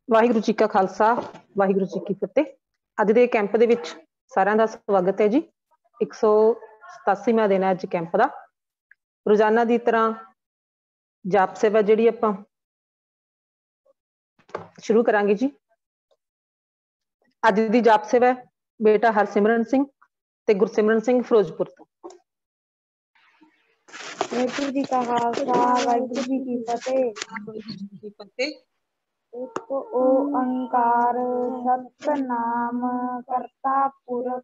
वाहिगुरू जी का खालसा वाहिगुरू जी की फतेह। अज के कैंप दे विच सारिਆਂ ਦਾ स्वागत है जी। 187वां दिन है अज कैंप का। रोजाना की तरह जाप सेवा जिहड़ी आपां शुरू करांगे जी। अज की जाप सेवा बेटा हरसिमरन सिंह ते गुरसिमरन सिंह फिरोजपुर तो। वाहिगुरू जी का खालसा वाहिगुरू जी की फतेह। एक ओंकार सतनाम करता पुरख।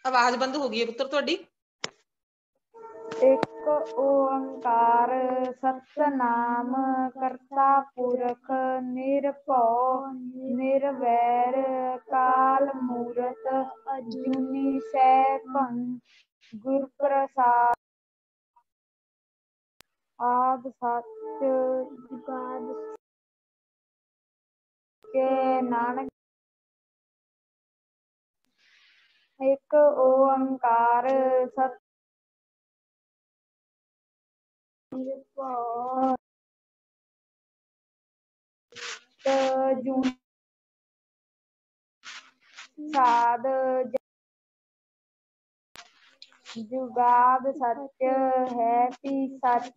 आवाज बंद हो गई है पुत्र तुहाडी। एक ओंकार सतनाम करता पुरख निरभौ निरवैर काल मूरत अजूनी सैभं गुर प्रसाद आद सच जुगाद के नानक। एक ओंकार सत साध जुगाद सच है पी सच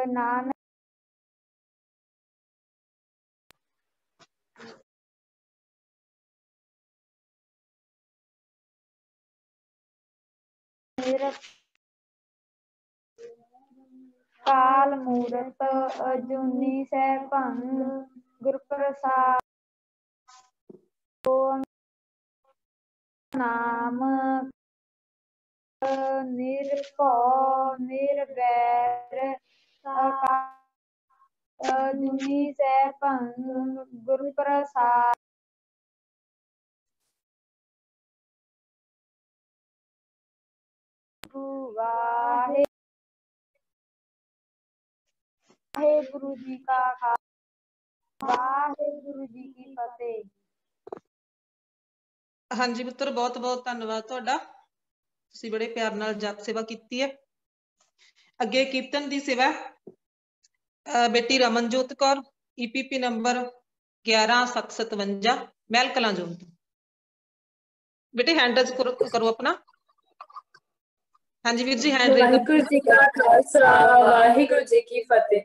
नानक। काल मूरत अजूनी सैभं गुर प्रसाद नाम निरभौ निरवैर अजूनी सैभं गुर प्रसाद। वाहिगुरू जी का खालसा वाहिगुरू जी की फतेह। हाँ जी पुत्र बहुत बहुत धन्यवाद तुहाडा। तुसीं बड़े प्यार नाल जाप सेवा कीती है। अगे कीर्तन की सेवा बेटी रमनजोत कौर EPP नंबर 11757 महल कलां जोन तो। बेटे हैंड रेज करो अपना। हाँ जी वीर जी हैंड रेज। वाहिगुरू जी का खालसा वाहिगुरू जी की फतेह।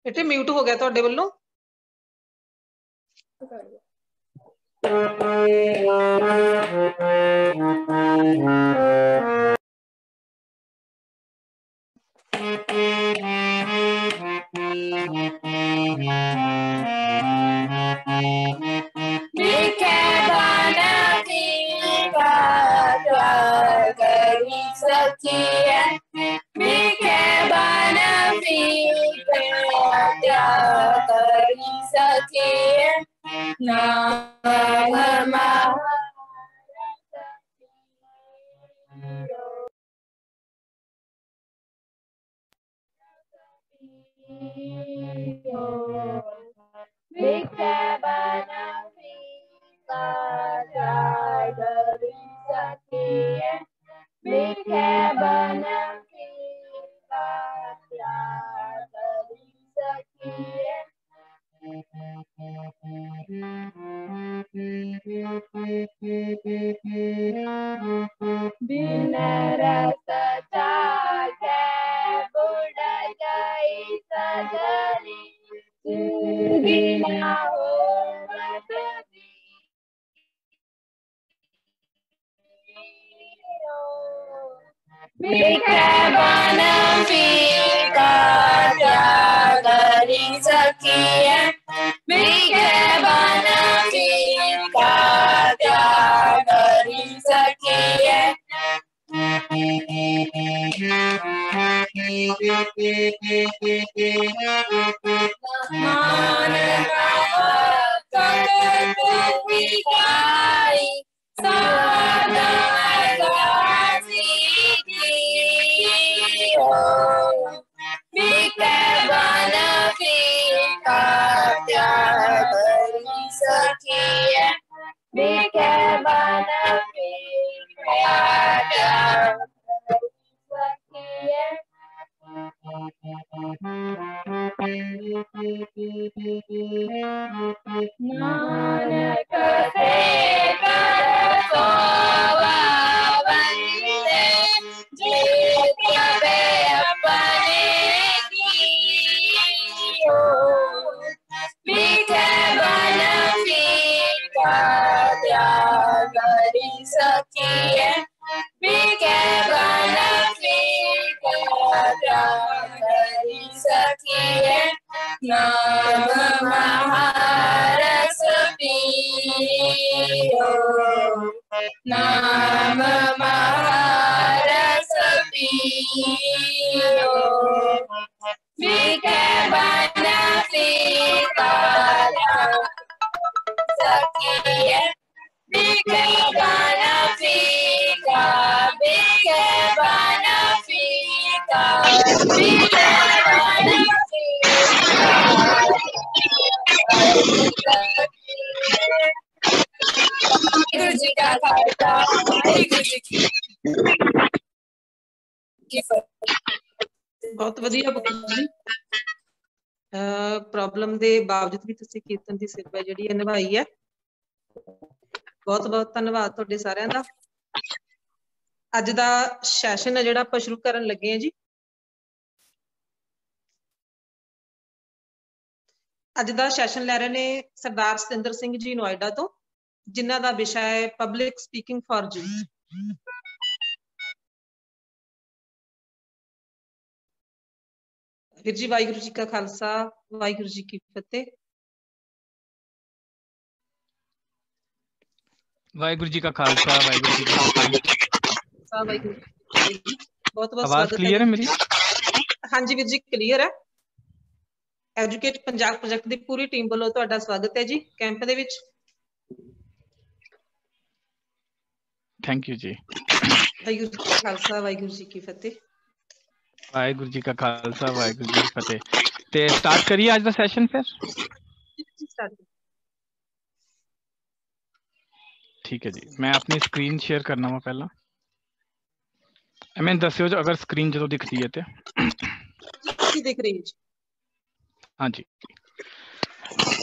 बेटे म्यूट हो गया तुहाडे वल्लों। ना होवत बिखे बन फीका त्याग करी सकिए बिखे बन फीका त्याग करी सकिए मान नानक से कर सोवा वंदे जीते अपने कियो बिखे बन फीका त्याग करी सकिए बिखे बन फीका त्याग करी सकिए नाम महारस पियो नाम महारस पियो बिखे बन फीका सकिए बिखे बन फीका बिखे बन फीका बिखे बन गुरु जी का खालसा वाहिगुरु जी की बहुत वधिया पुत्र जी प्रॉब्लम ਦੇ ਬਾਵਜੂਦ ਵੀ ਤੁਸੀਂ ਕੀਰਤਨ ਦੀ ਸੇਵਾ ਜਿਹੜੀ ਹੈ ਨਿਭਾਈ ਹੈ ਬਹੁਤ ਬਹੁਤ ਧੰਨਵਾਦ ਤੁਹਾਡੇ ਸਾਰਿਆਂ ਦਾ ਅੱਜ ਦਾ ਸੈਸ਼ਨ ਹੈ ਜਿਹੜਾ ਆਪਾਂ ਸ਼ੁਰੂ ਕਰਨ ਲੱਗੇ ਹਾਂ ਜੀ ਅੱਜ ਦਾ ਸੈਸ਼ਨ ਲੈ ਰਹੇ ਨੇ ਸਰਦਾਰ ਸਤਿੰਦਰ ਸਿੰਘ ਜੀ ਨੋਇਡਾ ਤੋਂ ਜਿਨ੍ਹਾਂ ਦਾ ਵਿਸ਼ਾ ਹੈ ਪਬਲਿਕ ਸਪੀਕਿੰਗ ਫॉर ਯੂਥ ਵੀਰ ਜੀ ਵਾਹਿਗੁਰੂ ਜੀ ਕਾ ਖਾਲਸਾ ਵਾਹਿਗੁਰੂ ਜੀ ਕੀ ਫਤਿਹ ਵਾਹਿਗੁਰੂ ਜੀ ਕਾ ਖਾਲਸਾ ਵਾਹਿਗੁਰੂ ਜੀ ਕੀ ਫਤਿਹ ਵਾਹਿਗੁਰੂ ਬਹੁਤ ਬਹੁਤ ਆਵਾਜ਼ ਕਲੀਅਰ ਹੈ ਮੇਰੀ ਹਾਂਜੀ ਵੀਰ ਜੀ ਕਲੀਅਰ ਹੈ ਐਜੂਕੇਟ ਪੰਜਾਬ ਪ੍ਰੋਜੈਕਟ ਦੀ ਪੂਰੀ ਟੀਮ ਵੱਲੋਂ ਤੁਹਾਡਾ ਸਵਾਗਤ ਹੈ ਜੀ ਕੈਂਪ ਦੇ ਵਿੱਚ ਥੈਂਕ ਯੂ ਜੀ ਵਾਹਿਗੁਰੂ ਜੀ ਕਾ ਖਾਲਸਾ ਵਾਹਿਗੁਰੂ ਜੀ ਕੀ ਫਤਿਹ ਵਾਹਿਗੁਰੂ ਜੀ ਕਾ ਖਾਲਸਾ ਵਾਹਿਗੁਰੂ ਜੀ ਕੀ ਫਤਿਹ ਤੇ ਸਟਾਰਟ ਕਰੀਏ ਅੱਜ ਦਾ ਸੈਸ਼ਨ ਫਿਰ ਠੀਕ ਹੈ ਜੀ ਮੈਂ ਆਪਣੀ ਸਕਰੀਨ ਸ਼ੇਅਰ ਕਰਨਾ ਵਾ ਪਹਿਲਾਂ ਮੈਨੂੰ ਦੱਸਿਓ ਜੋ ਅਗਰ ਸਕਰੀਨ ਜਦੋਂ ਦਿਖਦੀ ਹੈ ਤੇ ਕੀ ਦਿਖ ਰਹੀ ਹੈ ਜੀ ਹਾਂਜੀ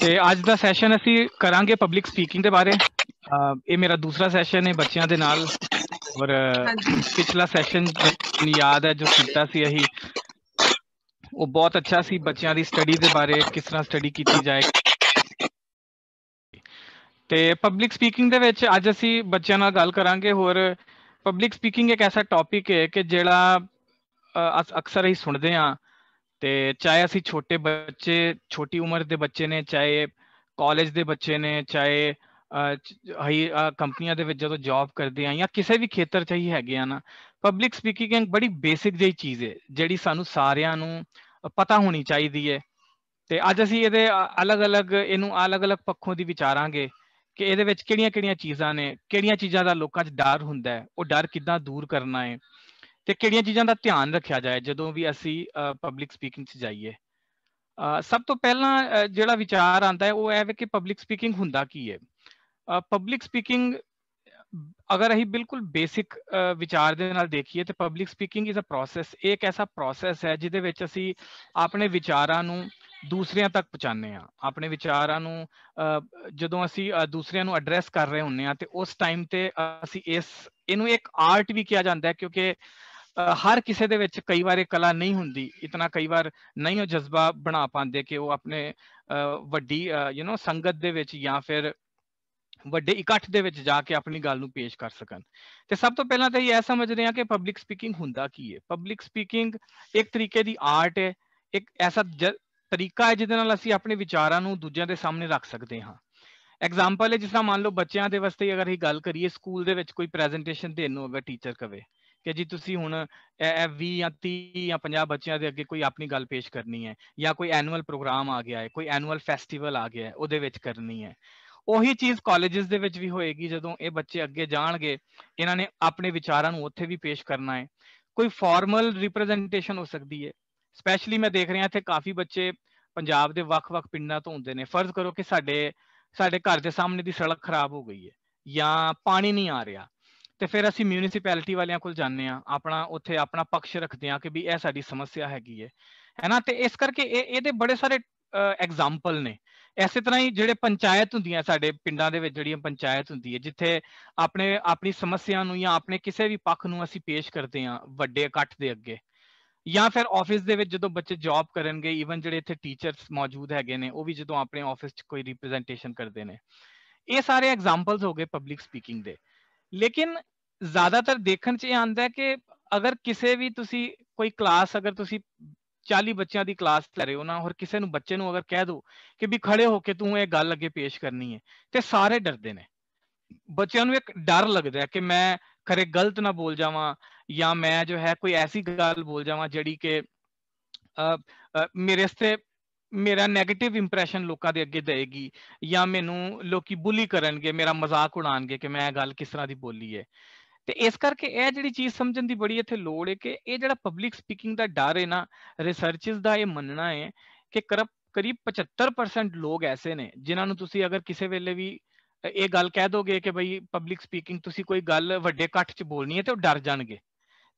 ਤੇ ਅੱਜ ਦਾ ਸੈਸ਼ਨ ਅਸੀਂ ਕਰਾਂਗੇ ਪਬਲਿਕ ਸਪੀਕਿੰਗ ਦੇ ਬਾਰੇ ਇਹ ਮੇਰਾ ਦੂਸਰਾ ਸੈਸ਼ਨ ਹੈ ਬੱਚਿਆਂ ਦੇ ਨਾਲ ਔਰ ਪਿਛਲਾ ਸੈਸ਼ਨ ਮੈਨੂੰ ਯਾਦ ਹੈ ਜੋ ਕੀਤਾ ਸੀ ਅਸੀਂ ਉਹ ਬਹੁਤ ਅੱਛਾ ਸੀ ਬੱਚਿਆਂ ਦੀ ਸਟੱਡੀ ਦੇ ਬਾਰੇ ਕਿਸ ਤਰ੍ਹਾਂ ਸਟੱਡੀ ਕੀਤੀ ਜਾਏ ਤੇ ਪਬਲਿਕ ਸਪੀਕਿੰਗ ਦੇ ਵਿੱਚ ਅੱਜ ਅਸੀਂ ਬੱਚਿਆਂ ਨਾਲ ਗੱਲ ਕਰਾਂਗੇ ਹੋਰ ਪਬਲਿਕ ਸਪੀਕਿੰਗ ਇੱਕ ਐਸਾ ਟੌਪਿਕ ਹੈ ਕਿ ਜਿਹੜਾ ਅਕਸਰ ਅਸੀਂ ਸੁਣਦੇ ਹਾਂ ਤੇ ਚਾਹੇ ਅਸੀਂ ਛੋਟੇ ਬੱਚੇ ਛੋਟੀ ਉਮਰ ਦੇ ਬੱਚੇ ਨੇ ਚਾਹੇ ਕਾਲਜ ਦੇ ਬੱਚੇ ਨੇ ਚਾਹੇ ਅਸੀਂ ਕੰਪਨੀਆਂ ਦੇ ਵਿੱਚ ਜਦੋਂ ਜੌਬ ਕਰਦੇ ਹਾਂ ਜਾਂ ਕਿਸੇ ਵੀ ਖੇਤਰ 'ਚ ਹੀ ਹੈਗੇ ਆ ਨਾ ਪਬਲਿਕ ਸਪੀਕਿੰਗ ਇੱਕ ਬੜੀ ਬੇਸਿਕ ਜਿਹੀ ਚੀਜ਼ ਹੈ ਜਿਹੜੀ ਸਾਨੂੰ ਸਾਰਿਆਂ ਨੂੰ ਪਤਾ ਹੋਣੀ ਚਾਹੀਦੀ ਹੈ ਤੇ ਅੱਜ ਅਸੀਂ ਇਹਦੇ ਅਲੱਗ-ਅਲੱਗ ਇਹਨੂੰ ਅਲੱਗ-ਅਲੱਗ ਪੱਖੋਂ ਦੀ ਵਿਚਾਰਾਂਗੇ ਕਿ ਇਹਦੇ ਵਿੱਚ ਕਿਹੜੀਆਂ-ਕਿਹੜੀਆਂ ਚੀਜ਼ਾਂ ਨੇ ਕਿਹੜੀਆਂ ਚੀਜ਼ਾਂ ਦਾ ਲੋਕਾਂ 'ਚ ਡਰ ਹੁੰਦਾ ਹੈ ਉਹ ਡਰ ਕਿੱਦਾਂ ਦੂਰ ਕਰਨਾ ਹੈ ਤੇ ਕਿਹੜੀਆਂ ਚੀਜ਼ਾਂ ਦਾ ਧਿਆਨ ਰੱਖਿਆ ਜਾਏ ਜਦੋਂ ਵੀ ਅਸੀਂ ਪਬਲਿਕ ਸਪੀਕਿੰਗ 'ਚ ਜਾਈਏ ਸਭ ਤੋਂ ਪਹਿਲਾਂ ਜਿਹੜਾ ਵਿਚਾਰ ਆਉਂਦਾ ਹੈ ਉਹ ਹੈ ਕਿ ਪਬਲਿਕ ਸਪੀਕਿੰਗ ਹੁੰਦਾ ਕੀ ਹੈ ਪਬਲਿਕ ਸਪੀਕਿੰਗ ਅਗਰ ਅਸੀਂ ਬਿਲਕੁਲ ਬੇਸਿਕ ਵਿਚਾਰ ਦੇ ਨਾਲ ਦੇਖੀਏ ਤੇ public speaking is a process ਇਹ ਇੱਕ ਐਸਾ ਪ੍ਰੋਸੈਸ ਹੈ ਜਿਹਦੇ ਵਿੱਚ ਅਸੀਂ ਆਪਣੇ ਵਿਚਾਰਾਂ ਨੂੰ ਦੂਸਰਿਆਂ ਤੱਕ ਪਹੁੰਚਾਉਂਦੇ ਹਾਂ ਆਪਣੇ ਵਿਚਾਰਾਂ ਨੂੰ ਜਦੋਂ ਅਸੀਂ ਦੂਸਰਿਆਂ ਨੂੰ ਐਡਰੈਸ ਕਰ ਰਹੇ ਹੁੰਦੇ ਹਾਂ ਤੇ ਉਸ ਟਾਈਮ ਤੇ ਅਸੀਂ ਇਹਨੂੰ ਇੱਕ ਆਰਟ ਵੀ ਕਿਹਾ ਜਾਂਦਾ ਹੈ ਕਿਉਂਕਿ ਹਰ ਕਿਸੇ ਦੇ ਵਿੱਚ ਕਈ ਵਾਰ ਇਹ ਕਲਾ ਨਹੀਂ ਹੁੰਦੀ, ਇਤਨਾ ਕਈ ਵਾਰ ਨਹੀਂ ਉਹ ਜਜ਼ਬਾ ਬਣਾ ਪਾਉਂਦੇ ਕਿ ਉਹ ਆਪਣੇ ਵੱਡੀ ਸੰਗਤ ਦੇ ਵਿੱਚ ਜਾਂ ਫਿਰ ਵੱਡੇ ਇਕੱਠ ਦੇ ਵਿੱਚ ਜਾ ਕੇ ਆਪਣੀ ਗੱਲ ਨੂੰ ਪੇਸ਼ ਕਰ ਸਕਣ। ਤੇ ਸਭ ਤੋਂ ਪਹਿਲਾਂ ਤਾਂ ਇਹ ਸਮਝਦੇ ਹਾਂ ਕਿ ਪਬਲਿਕ ਸਪੀਕਿੰਗ ਹੁੰਦਾ ਕੀ ਹੈ। ਪਬਲਿਕ ਸਪੀਕਿੰਗ ਇੱਕ ਤਰੀਕੇ ਦੀ ਆਰਟ ਹੈ, ਇੱਕ ਐਸਾ ਤਰੀਕਾ ਹੈ ਜਿਹਦੇ ਨਾਲ ਅਸੀਂ ਆਪਣੇ ਵਿਚਾਰਾਂ ਨੂੰ ਦੂਜਿਆਂ ਦੇ ਸਾਹਮਣੇ ਰੱਖ ਸਕਦੇ ਹਾਂ। ਐਗਜ਼ਾਮਪਲ ਹੈ, ਜਿਸ ਤਰ੍ਹਾਂ ਮੰਨ ਲਓ ਬੱਚਿਆਂ ਦੇ ਵਾਸਤੇ ਅਗਰ ਅਸੀਂ ਗੱਲ ਕਰੀਏ, ਸਕੂਲ ਦੇ ਵਿੱਚ ਕੋਈ ਪ੍ਰੈਜੈਂਟੇਸ਼ਨ ਦੇਣ ਨੂੰ ਅਗਰ ਟੀਚਰ ਕਵੇ ਕਿ ਜੀ ਤੁਸੀਂ ਹੁਣ 20 ਜਾਂ 30 ਜਾਂ 50 ਬੱਚਿਆਂ ਦੇ ਅੱਗੇ ਕੋਈ ਆਪਣੀ ਗੱਲ ਪੇਸ਼ ਕਰਨੀ ਹੈ, ਜਾਂ ਕੋਈ ਐਨੂਅਲ ਪ੍ਰੋਗਰਾਮ ਆ ਗਿਆ ਹੈ, ਕੋਈ ਐਨੂਅਲ ਫੈਸਟੀਵਲ ਆ ਗਿਆ ਹੈ, ਉਹਦੇ ਵਿੱਚ ਕਰਨੀ ਹੈ। ਉਹੀ ਚੀਜ਼ ਕਾਲਜਿਸ ਦੇ ਵਿੱਚ ਵੀ ਹੋਏਗੀ। ਜਦੋਂ ਇਹ ਬੱਚੇ ਅੱਗੇ ਜਾਣਗੇ, ਇਹਨਾਂ ਨੇ ਆਪਣੇ ਵਿਚਾਰਾਂ ਨੂੰ ਉੱਥੇ ਵੀ ਪੇਸ਼ ਕਰਨਾ ਹੈ। ਕੋਈ ਫਾਰਮਲ ਰਿਪਰੈਜ਼ੈਂਟੇਸ਼ਨ ਹੋ ਸਕਦੀ ਹੈ। ਸਪੈਸ਼ਲੀ ਮੈਂ ਦੇਖ ਰਿਹਾ ਇੱਥੇ ਕਾਫੀ ਬੱਚੇ ਪੰਜਾਬ ਦੇ ਵੱਖ-ਵੱਖ ਪਿੰਡਾਂ ਤੋਂ ਹੁੰਦੇ ਨੇ। ਫਰਜ਼ ਕਰੋ ਕਿ ਸਾਡੇ ਘਰ ਦੇ ਸਾਹਮਣੇ ਦੀ ਸੜਕ ਖਰਾਬ ਹੋ ਗਈ ਹੈ ਜਾਂ ਪਾਣੀ ਨਹੀਂ ਆ ਰਿਹਾ, ਤੇ ਫਿਰ ਅਸੀਂ ਮਿਊਨਿਸਪੈਲਿਟੀ ਵਾਲਿਆਂ ਕੋਲ ਜਾਂਦੇ ਹਾਂ, ਉੱਥੇ ਆਪਣਾ ਪੱਖ ਰੱਖਦੇ ਹਾਂ ਕਿ ਵੀ ਇਹ ਸਾਡੀ ਸਮੱਸਿਆ ਹੈਗੀ ਹੈ ਨਾ। ਤੇ ਇਸ ਕਰਕੇ ਇਹਦੇ ਬੜੇ ਸਾਰੇ ਐਗਜ਼ਾਮਪਲ ਨੇ। ਇਸੇ ਤਰ੍ਹਾਂ ਹੀ ਜਿਹੜੇ ਪੰਚਾਇਤ ਹੁੰਦੀਆਂ ਸਾਡੇ ਪਿੰਡਾਂ ਦੇ ਵਿੱਚ, ਜਿਹੜੀਆਂ ਪੰਚਾਇਤ ਹੁੰਦੀ ਹੈ, ਜਿੱਥੇ ਆਪਣੀ ਸਮੱਸਿਆ ਨੂੰ ਜਾਂ ਆਪਣੇ ਕਿਸੇ ਵੀ ਪੱਖ ਨੂੰ ਅਸੀਂ ਪੇਸ਼ ਕਰਦੇ ਹਾਂ ਵੱਡੇ ਇਕੱਠ ਦੇ ਅੱਗੇ, ਜਾਂ ਫਿਰ ਆਫਿਸ ਦੇ ਵਿੱਚ ਜਦੋਂ ਬੱਚੇ ਜੌਬ ਕਰਨਗੇ, ਈਵਨ ਜਿਹੜੇ ਇੱਥੇ ਟੀਚਰਸ ਮੌਜੂਦ ਹੈਗੇ ਨੇ, ਉਹ ਵੀ ਜਦੋਂ ਆਪਣੇ ਆਫਿਸ 'ਚ ਕੋਈ ਰਿਪਰੈਜ਼ੈਂਟੇਸ਼ਨ ਕਰਦੇ ਨੇ। ਇਹ ਸਾਰੇ ਐਗਜ਼ਾਮਪਲਸ ਹੋ ਗਏ ਪਬਲਿਕ ਸਪੀਕਿੰਗ ਦੇ। ਲੇਕਿਨ ਜ਼ਿਆਦਾਤਰ ਦੇਖਣ 'ਚ ਇਹ ਆਉਂਦਾ ਹੈ ਕਿ ਅਗਰ ਕਿਸੇ ਵੀ ਤੁਸੀਂ ਕੋਈ ਕਲਾਸ, ਅਗਰ ਤੁਸੀਂ 40 ਬੱਚਿਆਂ ਦੀ ਕਲਾਸ ਲੈ ਰਹੇ ਹੋ ਨਾ, ਔਰ ਕਿਸੇ ਨੂੰ ਬੱਚੇ ਨੂੰ ਅਗਰ ਕਹਿ ਦੋ ਕਿ ਵੀ ਖੜੇ ਹੋ ਕੇ ਤੂੰ ਇਹ ਗੱਲ ਅੱਗੇ ਪੇਸ਼ ਕਰਨੀ ਹੈ, ਤੇ ਸਾਰੇ ਡਰਦੇ ਨੇ। ਬੱਚਿਆਂ ਨੂੰ ਇੱਕ ਡਰ ਲੱਗਦਾ ਹੈ ਕਿ ਮੈਂ ਖਰੇ ਗਲਤ ਨਾ ਬੋਲ ਜਾਵਾਂ, ਜਾਂ ਮੈਂ ਜੋ ਹੈ ਕੋਈ ਐਸੀ ਗੱਲ ਬੋਲ ਜਾਵਾਂ ਜਿਹੜੀ ਕਿ ਮੇਰੇ ਵਾਸਤੇ ਮੇਰਾ ਨੈਗੇਟਿਵ ਇੰਪ੍ਰੈਸ਼ਨ ਲੋਕਾਂ ਦੇ ਅੱਗੇ ਦੇਗੀ, ਜਾਂ ਮੈਨੂੰ ਲੋਕੀ ਬੁਲੀ ਕਰਨਗੇ, ਮੇਰਾ ਮਜ਼ਾਕ ਉਡਾਉਣਗੇ ਕਿ ਮੈਂ ਇਹ ਗੱਲ ਕਿਸ ਤਰ੍ਹਾਂ ਦੀ ਬੋਲੀ ਹੈ। ਤੇ ਇਸ ਕਰਕੇ ਇਹ ਜਿਹੜੀ ਚੀਜ਼ ਸਮਝਣ ਦੀ ਬੜੀ ਇੱਥੇ ਲੋੜ ਹੈ ਕਿ ਇਹ ਜਿਹੜਾ ਪਬਲਿਕ ਸਪੀਕਿੰਗ ਦਾ ਡਰ ਹੈ ਨਾ, ਰਿਸਰਚਸ ਦਾ ਇਹ ਮੰਨਣਾ ਹੈ ਕਿ ਕਰੀਬ 75% ਲੋਕ ਐਸੇ ਨੇ ਜਿਨ੍ਹਾਂ ਨੂੰ ਤੁਸੀਂ ਅਗਰ ਕਿਸੇ ਵੇਲੇ ਵੀ ਇਹ ਗੱਲ ਕਹਿ ਦੋਗੇ ਕਿ ਬਈ ਪਬਲਿਕ ਸਪੀਕਿੰਗ ਤੁਸੀਂ ਕੋਈ ਗੱਲ ਵੱਡੇ ਇਕੱਠ 'ਚ ਬੋਲਣੀ ਹੈ, ਤੇ ਉਹ ਡਰ ਜਾਣਗੇ।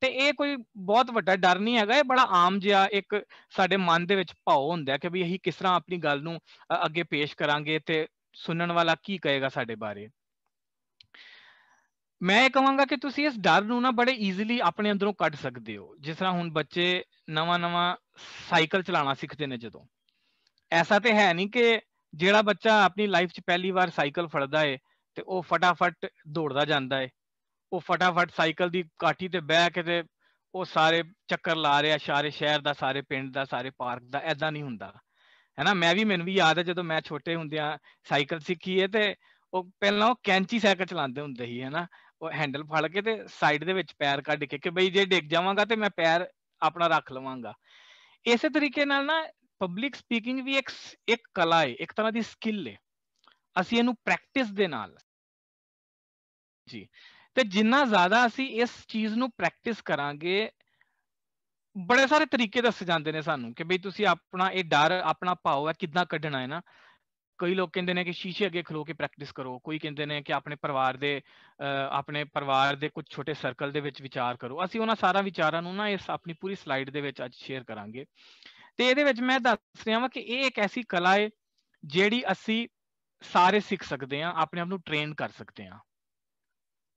ਤੇ ਇਹ ਕੋਈ ਬਹੁਤ ਵੱਡਾ ਡਰ ਨਹੀਂ ਹੈਗਾ, ਇਹ ਬੜਾ ਆਮ ਜਿਹਾ ਇੱਕ ਸਾਡੇ ਮਨ ਦੇ ਵਿੱਚ ਭਾਵ ਹੁੰਦਾ ਕਿ ਵੀ ਅਸੀਂ ਕਿਸ ਤਰ੍ਹਾਂ ਆਪਣੀ ਗੱਲ ਨੂੰ ਅੱਗੇ ਪੇਸ਼ ਕਰਾਂਗੇ ਤੇ ਸੁਣਨ ਵਾਲਾ ਕੀ ਕਹੇਗਾ ਸਾਡੇ ਬਾਰੇ। ਮੈਂ ਇਹ ਕਹਾਂਗਾ ਕਿ ਤੁਸੀਂ ਇਸ ਡਰ ਨੂੰ ਨਾ ਬੜੇ ਈਜ਼ੀਲੀ ਆਪਣੇ ਅੰਦਰੋਂ ਕੱਢ ਸਕਦੇ ਹੋ। ਜਿਸ ਤਰ੍ਹਾਂ ਹੁਣ ਬੱਚੇ ਨਵਾਂ ਸਾਈਕਲ ਚਲਾਉਣਾ ਸਿੱਖਦੇ ਨੇ, ਜਦੋਂ ਐਸਾ ਤੇ ਹੈ ਨਹੀਂ ਕਿ ਜਿਹੜਾ ਬੱਚਾ ਆਪਣੀ ਲਾਈਫ 'ਚ ਪਹਿਲੀ ਵਾਰ ਸਾਈਕਲ ਫੜਦਾ ਹੈ ਤੇ ਉਹ ਫਟਾਫਟ ਦੌੜਦਾ ਜਾਂਦਾ ਹੈ, ਉਹ ਫਟਾਫਟ ਸਾਈਕਲ ਦੀ ਕਾਠੀ ਤੇ ਬਹਿ ਕੇ ਤੇ ਉਹ ਸਾਰੇ ਚੱਕਰ ਲਾ ਰਿਹਾ, ਸਾਰੇ ਸ਼ਹਿਰ ਦਾ, ਸਾਰੇ ਪਿੰਡ ਦਾ, ਸਾਰੇ ਪਾਰਕ ਦਾ। ਐਦਾਂ ਨਹੀਂ ਹੁੰਦਾ, ਹੈ ਨਾ। ਮੈਨੂੰ ਵੀ ਯਾਦ ਹੈ ਜਦੋਂ ਮੈਂ ਛੋਟੇ ਹੁੰਦਿਆਂ ਸਾਈਕਲ ਸਿੱਖੀ ਹੈ, ਤੇ ਉਹ ਪਹਿਲਾਂ ਉਹ ਕੈਂਚੀ ਸਾਈਕਲ ਚਲਾਉਂਦੇ ਹੁੰਦੇ ਸੀ, ਹੈ ਨਾ। ਉਹ ਹੈਂਡਲ ਫੜ ਕੇ ਤੇ ਸਾਈਡ ਦੇ ਵਿੱਚ ਪੈਰ ਕੱਢ ਕੇ ਕਿ ਬਈ ਜੇ ਡਿੱਗ ਜਾਵਾਂਗਾ ਤੇ ਮੈਂ ਪੈਰ ਆਪਣਾ ਰੱਖ ਲਵਾਂਗਾ। ਇਸੇ ਤਰੀਕੇ ਨਾਲ ਨਾ ਪਬਲਿਕ ਸਪੀਕਿੰਗ ਵੀ ਇੱਕ ਕਲਾ ਹੈ, ਇੱਕ ਤਰ੍ਹਾਂ ਦੀ ਸਕਿੱਲ ਹੈ। ਅਸੀਂ ਇਹਨੂੰ ਪ੍ਰੈਕਟਿਸ ਦੇ ਨਾਲ ਜੀ, ਤੇ ਜਿੰਨਾ ਜ਼ਿਆਦਾ ਅਸੀਂ ਇਸ ਚੀਜ਼ ਨੂੰ ਪ੍ਰੈਕਟਿਸ ਕਰਾਂਗੇ, ਬੜੇ ਸਾਰੇ ਤਰੀਕੇ ਦੱਸੇ ਜਾਂਦੇ ਨੇ ਸਾਨੂੰ ਕਿ ਬਈ ਤੁਸੀਂ ਆਪਣਾ ਇਹ ਡਰ, ਆਪਣਾ ਭਾਵ ਹੈ ਕਿੱਦਾਂ ਕੱਢਣਾ ਹੈ ਨਾ। ਕਈ ਲੋਕ ਕਹਿੰਦੇ ਨੇ ਕਿ ਸ਼ੀਸ਼ੇ ਅੱਗੇ ਖਲੋ ਕੇ ਪ੍ਰੈਕਟਿਸ ਕਰੋ, ਕੋਈ ਕਹਿੰਦੇ ਨੇ ਕਿ ਆਪਣੇ ਪਰਿਵਾਰ ਦੇ ਕੁਝ ਛੋਟੇ ਸਰਕਲ ਦੇ ਵਿੱਚ ਵਿਚਾਰ ਕਰੋ। ਅਸੀਂ ਉਹਨਾਂ ਸਾਰਾ ਵਿਚਾਰਾਂ ਨੂੰ ਨਾ ਇਸ ਆਪਣੀ ਪੂਰੀ ਸਲਾਈਡ ਦੇ ਵਿੱਚ ਅੱਜ ਸ਼ੇਅਰ ਕਰਾਂਗੇ। ਤੇ ਇਹਦੇ ਵਿੱਚ ਮੈਂ ਦੱਸ ਰਿਹਾ ਹਾਂ ਕਿ ਇਹ ਇੱਕ ਐਸੀ ਕਲਾ ਹੈ ਜਿਹੜੀ ਅਸੀਂ ਸਾਰੇ ਸਿੱਖ ਸਕਦੇ ਹਾਂ, ਆਪਣੇ ਆਪ ਨੂੰ ਟ੍ਰੇਨ ਕਰ ਸਕਦੇ ਹਾਂ।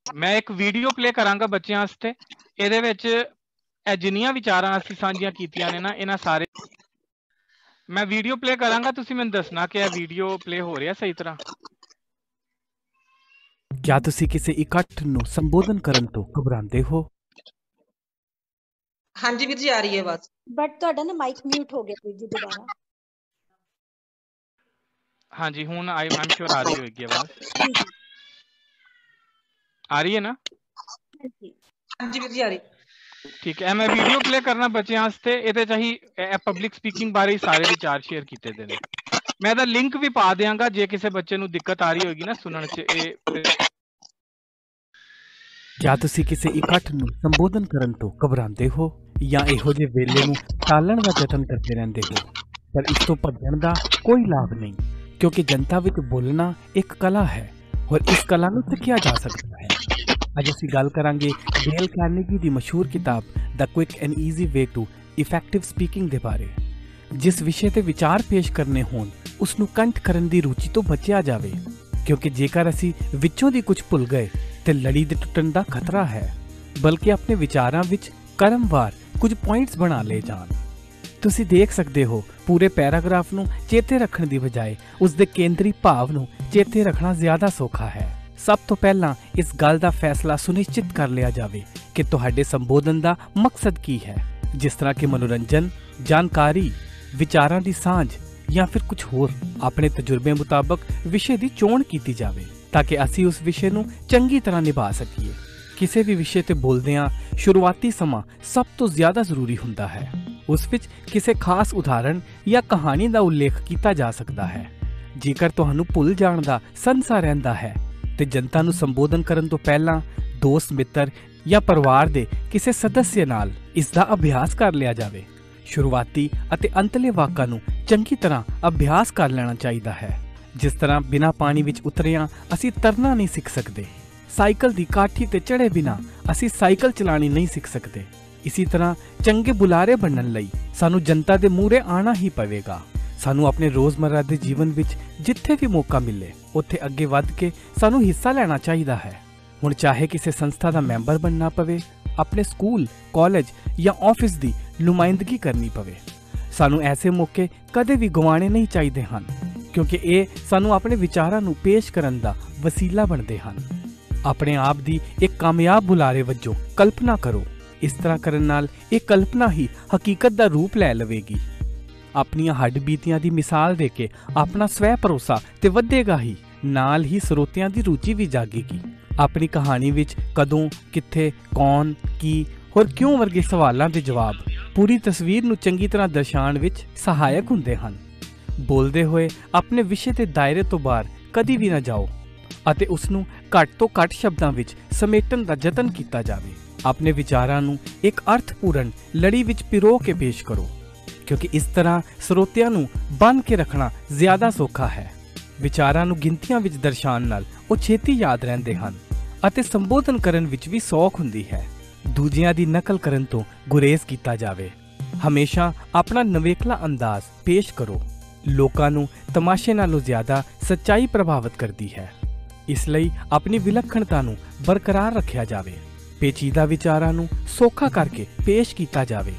ਮੈਂ ਇੱਕ ਵੀਡੀਓ ਪਲੇ ਕਰਾਂਗਾ ਬੱਚਿਆਂ ਵਾਸਤੇ। ਇਹਦੇ ਵਿੱਚ ਇਹ ਜਿੰਨੀਆਂ ਵਿਚਾਰਾਂ ਅਸੀਂ ਸਾਂਝੀਆਂ ਕੀਤੀਆਂ ਨੇ ਨਾ, ਇਹਨਾਂ ਸਾਰੇ ਮੈਂ ਵੀਡੀਓ ਪਲੇ ਕਰਾਂਗਾ, ਤੁਸੀਂ ਮੈਨੂੰ ਦੱਸਣਾ ਕਿ ਇਹ ਵੀਡੀਓ ਪਲੇ ਹੋ ਰਿਹਾ ਸਹੀ ਤਰ੍ਹਾਂ। क्या तुसी किसी इकट्ठ ਨੂੰ ਸੰਬੋਧਨ ਕਰਨ ਤੋਂ ਘਬਰਾਉਂਦੇ ਹੋ? ਹਾਂਜੀ ਵੀਰ ਜੀ, ਆ ਰਹੀ ਹੈ ਆਵਾਜ਼। ਬਟ ਤੁਹਾਡਾ ਨਾ ਮਾਈਕ ਮਿਊਟ ਹੋ ਗਿਆ ਵੀਰ ਜੀ ਦੁਬਾਰਾ। ਹਾਂਜੀ, ਹੁਣ ਆਮ ਸ਼ੋਰ ਆ ਰਹੀ ਹੋਏਗੀ ਆਵਾਜ਼। ਆ ਰਹੀ ਹੈ ਨਾ? ਹਾਂਜੀ ਵੀਰ ਜੀ, ਆ ਰਹੀ। ਠੀਕ ਹੈ, ਮੈਂ ਵੀਡੀਓ ਪਲੇ ਕਰਨਾ ਬੱਚਿਆਂ ਵਾਸਤੇ। ਇਹਦੇ 'ਚ ਅਸੀਂ ਪਬਲਿਕ ਸਪੀਕਿੰਗ ਬਾਰੇ ਸਾਰੇ ਵਿਚਾਰ ਸ਼ੇਅਰ ਕੀਤੇ ਦੇ ਨੇ। ਮੈਂ ਇਹਦਾ ਲਿੰਕ ਵੀ ਪਾ ਦਿਆਂਗਾ ਜੇ ਕਿਸੇ ਬੱਚੇ ਨੂੰ ਦਿੱਕਤ ਆ ਰਹੀ ਹੋਏਗੀ ਨਾ ਸੁਣਨ 'ਚ। क्या तुसी किसी इकट्ठ ਨੂੰ ਸੰਬੋਧਨ ਕਰਨ ਤੋਂ ਘਬਰਾਉਂਦੇ ਹੋ ਜਾਂ ਇਹੋ ਜਿਹੇ ਵੇਲੇ ਨੂੰ ਟਾਲਣ ਦਾ ਯਤਨ ਕਰਦੇ ਰਹਿੰਦੇ ਹੋ? ਪਰ ਇਸ ਤੋਂ ਭੱਜਣ ਦਾ ਕੋਈ ਲਾਭ ਨਹੀਂ, ਕਿਉਂਕਿ ਜਨਤਾ ਵਿੱਚ ਬੋਲਣਾ ਇੱਕ ਕਲਾ ਹੈ ਔਰ ਇਸ ਕਲਾ ਨੂੰ ਸਿੱਖਿਆ ਜਾ ਸਕਦਾ ਹੈ। ਅੱਜ ਅਸੀਂ ਗੱਲ ਕਰਾਂਗੇ ਡੇਲ ਕਾਰਨੇਗੀ ਦੀ ਮਸ਼ਹੂਰ ਕਿਤਾਬ the quick and easy way to effective speaking ਦੇ ਬਾਰੇ। ਜਿਸ ਵਿਸ਼ੇ ਤੇ ਵਿਚਾਰ ਪੇਸ਼ ਕਰਨੇ ਹੋਣ ਉਸ ਨੂੰ ਕੰਠ ਕਰਨ ਦੀ ਰੁਚੀ ਤੋਂ ਬਚਿਆ ਜਾਵੇ, ਕਿਉਂਕਿ ਜੇਕਰ ਅਸੀਂ ਵਿੱਚੋਂ ਦੀ ਕੁਝ ਭੁੱਲ ਗਏ ਤੇ ਲੜੀ ਦੇ ਟੁੱਟਣ ਦਾ ਖਤਰਾ ਹੈ। ਬਲਕਿ ਆਪਣੇ ਵਿਚਾਰਾਂ ਵਿੱਚ ਕਰਮਵਾਰ ਕੁਝ ਪੁਆਇੰਟਸ ਬਣਾ ਲਏ ਜਾਣ। ਤੁਸੀਂ ਦੇਖ ਸਕਦੇ ਹੋ ਪੂਰੇ ਪੈਰਾਗ੍ਰਾਫ ਨੂੰ ਚੇਤੇ ਰੱਖਣ ਦੀ ਬਜਾਏ ਉਸ ਦੇ ਕੇਂਦਰੀ ਭਾਵ ਨੂੰ ਚੇਤੇ ਰੱਖਣਾ ਜ਼ਿਆਦਾ ਸੌਖਾ ਹੈ। ਸਭ ਤੋਂ ਪਹਿਲਾਂ ਇਸ ਗੱਲ ਦਾ ਫੈਸਲਾ ਸੁਨਿਸ਼ਚਿਤ ਕਰ ਲਿਆ ਜਾਵੇ ਕਿ ਤੁਹਾਡੇ ਸੰਬੋਧਨ ਦਾ ਮਕਸਦ ਕੀ ਹੈ, ਜਿਸ ਤਰ੍ਹਾਂ ਕਿ ਮਨੋਰੰਜਨ, ਜਾਣਕਾਰੀ, ਵਿਚਾਰਾਂ ਦੀ ਸਾਂਝ ਜਾਂ ਫਿਰ ਕੁਝ ਹੋਰ। ਆਪਣੇ ਤਜਰਬੇ ਮੁਤਾਬਕ ਵਿਸ਼ੇ ਦੀ ਚੋਣ ਕੀਤੀ ਜਾਵੇ ਤਾਂ ਕਿ ਅਸੀਂ ਉਸ ਵਿਸ਼ੇ ਨੂੰ ਚੰਗੀ ਤਰ੍ਹਾਂ ਨਿਭਾ ਸਕੀਏ। ਕਿਸੇ ਵੀ ਵਿਸ਼ੇ ਤੇ ਬੋਲਦਿਆਂ ਸ਼ੁਰੂਆਤੀ ਸਮਾਂ ਸਭ ਤੋਂ ਜ਼ਿਆਦਾ ਜ਼ਰੂਰੀ ਹੁੰਦਾ ਹੈ। ਉਸ ਵਿੱਚ ਕਿਸੇ ਖਾਸ ਉਦਾਹਰਣ ਜਾਂ ਕਹਾਣੀ ਦਾ ਉਲੇਖ ਕੀਤਾ ਜਾ ਸਕਦਾ ਹੈ। ਜੇਕਰ ਤੁਹਾਨੂੰ ਭੁੱਲ ਜਾਣ ਦਾ ਸੰਸਾ ਰਹਿੰਦਾ ਹੈ ਤੇ ਜਨਤਾ ਨੂੰ ਸੰਬੋਧਨ ਕਰਨ ਤੋਂ ਪਹਿਲਾਂ ਦੋਸਤ ਮਿੱਤਰ ਜਾਂ ਪਰਿਵਾਰ ਦੇ ਕਿਸੇ ਸਦੱਸਿਆ ਨਾਲ ਇਸ ਦਾ ਅਭਿਆਸ ਕਰ ਲਿਆ ਜਾਵੇ। ਸ਼ੁਰੂਆਤੀ ਅਤੇ ਅੰਤਲੇ ਵਾਕਾਂ ਨੂੰ ਚੰਗੀ ਤਰ੍ਹਾਂ ਅਭਿਆਸ ਕਰ ਲੈਣਾ ਚਾਹੀਦਾ ਹੈ। ਜਿਸ ਤਰ੍ਹਾਂ ਬਿਨਾਂ ਪਾਣੀ ਵਿੱਚ ਉਤਰਿਆਂ ਅਸੀਂ ਤਰਨਾ ਨਹੀਂ ਸਿੱਖ ਸਕਦੇ, ਸਾਈਕਲ ਦੀ ਕਾਠੀ ਤੇ ਚੜ੍ਹੇ ਬਿਨਾਂ ਅਸੀਂ ਸਾਈਕਲ ਚਲਾਣੀ ਨਹੀਂ ਸਿੱਖ ਸਕਦੇ। ਇਸੇ ਤਰ੍ਹਾਂ ਚੰਗੇ ਬੁਲਾਰੇ ਬਣਨ ਲਈ ਸਾਨੂੰ ਜਨਤਾ ਦੇ ਮੂਹਰੇ ਆਉਣਾ ਹੀ ਪਵੇਗਾ। ਸਾਨੂੰ ਆਪਣੇ ਰੋਜ਼ਮਰਰਾ ਦੇ ਜੀਵਨ ਵਿੱਚ ਜਿੱਥੇ ਵੀ ਮੌਕਾ ਮਿਲੇ ਉੱਥੇ ਅੱਗੇ ਵੱਧ ਕੇ ਸਾਨੂੰ ਹਿੱਸਾ ਲੈਣਾ ਚਾਹੀਦਾ ਹੈ। ਹੁਣ ਚਾਹੇ ਕਿਸੇ ਸੰਸਥਾ ਦਾ ਮੈਂਬਰ ਬਣਨਾ ਪਵੇ, ਆਪਣੇ ਸਕੂਲ, ਕਾਲਜ ਜਾਂ ਆਫਿਸ ਦੀ ਨੁਮਾਇੰਦਗੀ ਕਰਨੀ ਪਵੇ, ਸਾਨੂੰ ਐਸੇ ਮੌਕੇ ਕਦੇ ਵੀ ਗਵਾਉਣੇ ਨਹੀਂ ਚਾਹੀਦੇ ਹਨ, ਕਿਉਂਕਿ ਇਹ ਸਾਨੂੰ ਆਪਣੇ ਵਿਚਾਰਾਂ ਨੂੰ ਪੇਸ਼ ਕਰਨ ਦਾ ਵਸੀਲਾ ਬਣਦੇ ਹਨ। ਆਪਣੇ ਆਪ ਦੀ ਇੱਕ ਕਾਮਯਾਬ ਬੁਲਾਰੇ ਵਜੋਂ ਕਲਪਨਾ ਕਰੋ। ਇਸ ਤਰ੍ਹਾਂ ਕਰਨ ਨਾਲ ਇਹ ਕਲਪਨਾ ਹੀ ਹਕੀਕਤ ਦਾ ਰੂਪ ਲੈ ਲਵੇਗੀ। ਆਪਣੀਆਂ ਹੱਡ ਬੀਤੀਆਂ ਦੀ ਮਿਸਾਲ ਦੇ ਕੇ ਆਪਣਾ ਸਵੈ ਭਰੋਸਾ ਤੇ ਵਧੇਗਾ ਹੀ, ਨਾਲ ਹੀ ਸਰੋਤਿਆਂ ਦੀ ਰੁਚੀ ਵੀ ਜਾਗੇਗੀ। ਆਪਣੀ ਕਹਾਣੀ ਵਿੱਚ ਕਦੋਂ, ਕਿੱਥੇ, ਕੌਣ, ਕੀ ਹੋਰ ਕਿਉਂ ਵਰਗੇ ਸਵਾਲਾਂ ਦੇ ਜਵਾਬ ਪੂਰੀ ਤਸਵੀਰ ਨੂੰ ਚੰਗੀ ਤਰ੍ਹਾਂ ਦਰਸਾਉਣ ਵਿੱਚ ਸਹਾਇਕ ਹੁੰਦੇ ਹਨ। ਬੋਲਦੇ ਹੋਏ ਆਪਣੇ ਵਿਸ਼ੇ ਦੇ ਦਾਇਰੇ ਤੋਂ ਬਾਹਰ ਕਦੀ ਵੀ ਨਾ ਜਾਓ ਅਤੇ ਉਸ ਨੂੰ ਘੱਟ ਤੋਂ ਘੱਟ ਸ਼ਬਦਾਂ ਵਿੱਚ ਸਮੇਟਣ ਦਾ ਯਤਨ ਕੀਤਾ ਜਾਵੇ। ਆਪਣੇ ਵਿਚਾਰਾਂ ਨੂੰ ਇੱਕ ਅਰਥਪੂਰਨ ਲੜੀ ਵਿੱਚ ਪਿਰੋ ਕੇ ਪੇਸ਼ ਕਰੋ, ਕਿਉਂਕਿ ਇਸ ਤਰ੍ਹਾਂ ਸਰੋਤਿਆਂ ਨੂੰ ਬੰਨ੍ਹ ਕੇ ਰੱਖਣਾ ਜ਼ਿਆਦਾ ਸੌਖਾ ਹੈ। ਵਿਚਾਰਾਂ ਨੂੰ ਗਿਣਤੀਆਂ ਵਿੱਚ ਦਰਸਾਉਣ ਨਾਲ ਉਹ ਛੇਤੀ ਯਾਦ ਰਹਿੰਦੇ ਹਨ ਅਤੇ ਸੰਬੋਧਨ ਕਰਨ ਵਿੱਚ ਵੀ ਸੌਖ ਹੁੰਦੀ ਹੈ। ਦੂਜਿਆਂ ਦੀ ਨਕਲ ਕਰਨ ਤੋਂ ਗੁਰੇਜ਼ ਕੀਤਾ ਜਾਵੇ। ਹਮੇਸ਼ਾ ਆਪਣਾ ਨਵੇਕਲਾ ਅੰਦਾਜ਼ ਪੇਸ਼ ਕਰੋ। ਲੋਕਾਂ ਨੂੰ ਤਮਾਸ਼ੇ ਨਾਲੋਂ ਜ਼ਿਆਦਾ ਸੱਚਾਈ ਪ੍ਰਭਾਵਿਤ ਕਰਦੀ ਹੈ, ਇਸ ਲਈ ਆਪਣੀ ਵਿਲੱਖਣਤਾ ਨੂੰ ਬਰਕਰਾਰ ਰੱਖਿਆ ਜਾਵੇ। ਪੇਚੀਦਾ ਵਿਚਾਰਾਂ ਨੂੰ ਸੌਖਾ ਕਰਕੇ ਪੇਸ਼ ਕੀਤਾ ਜਾਵੇ।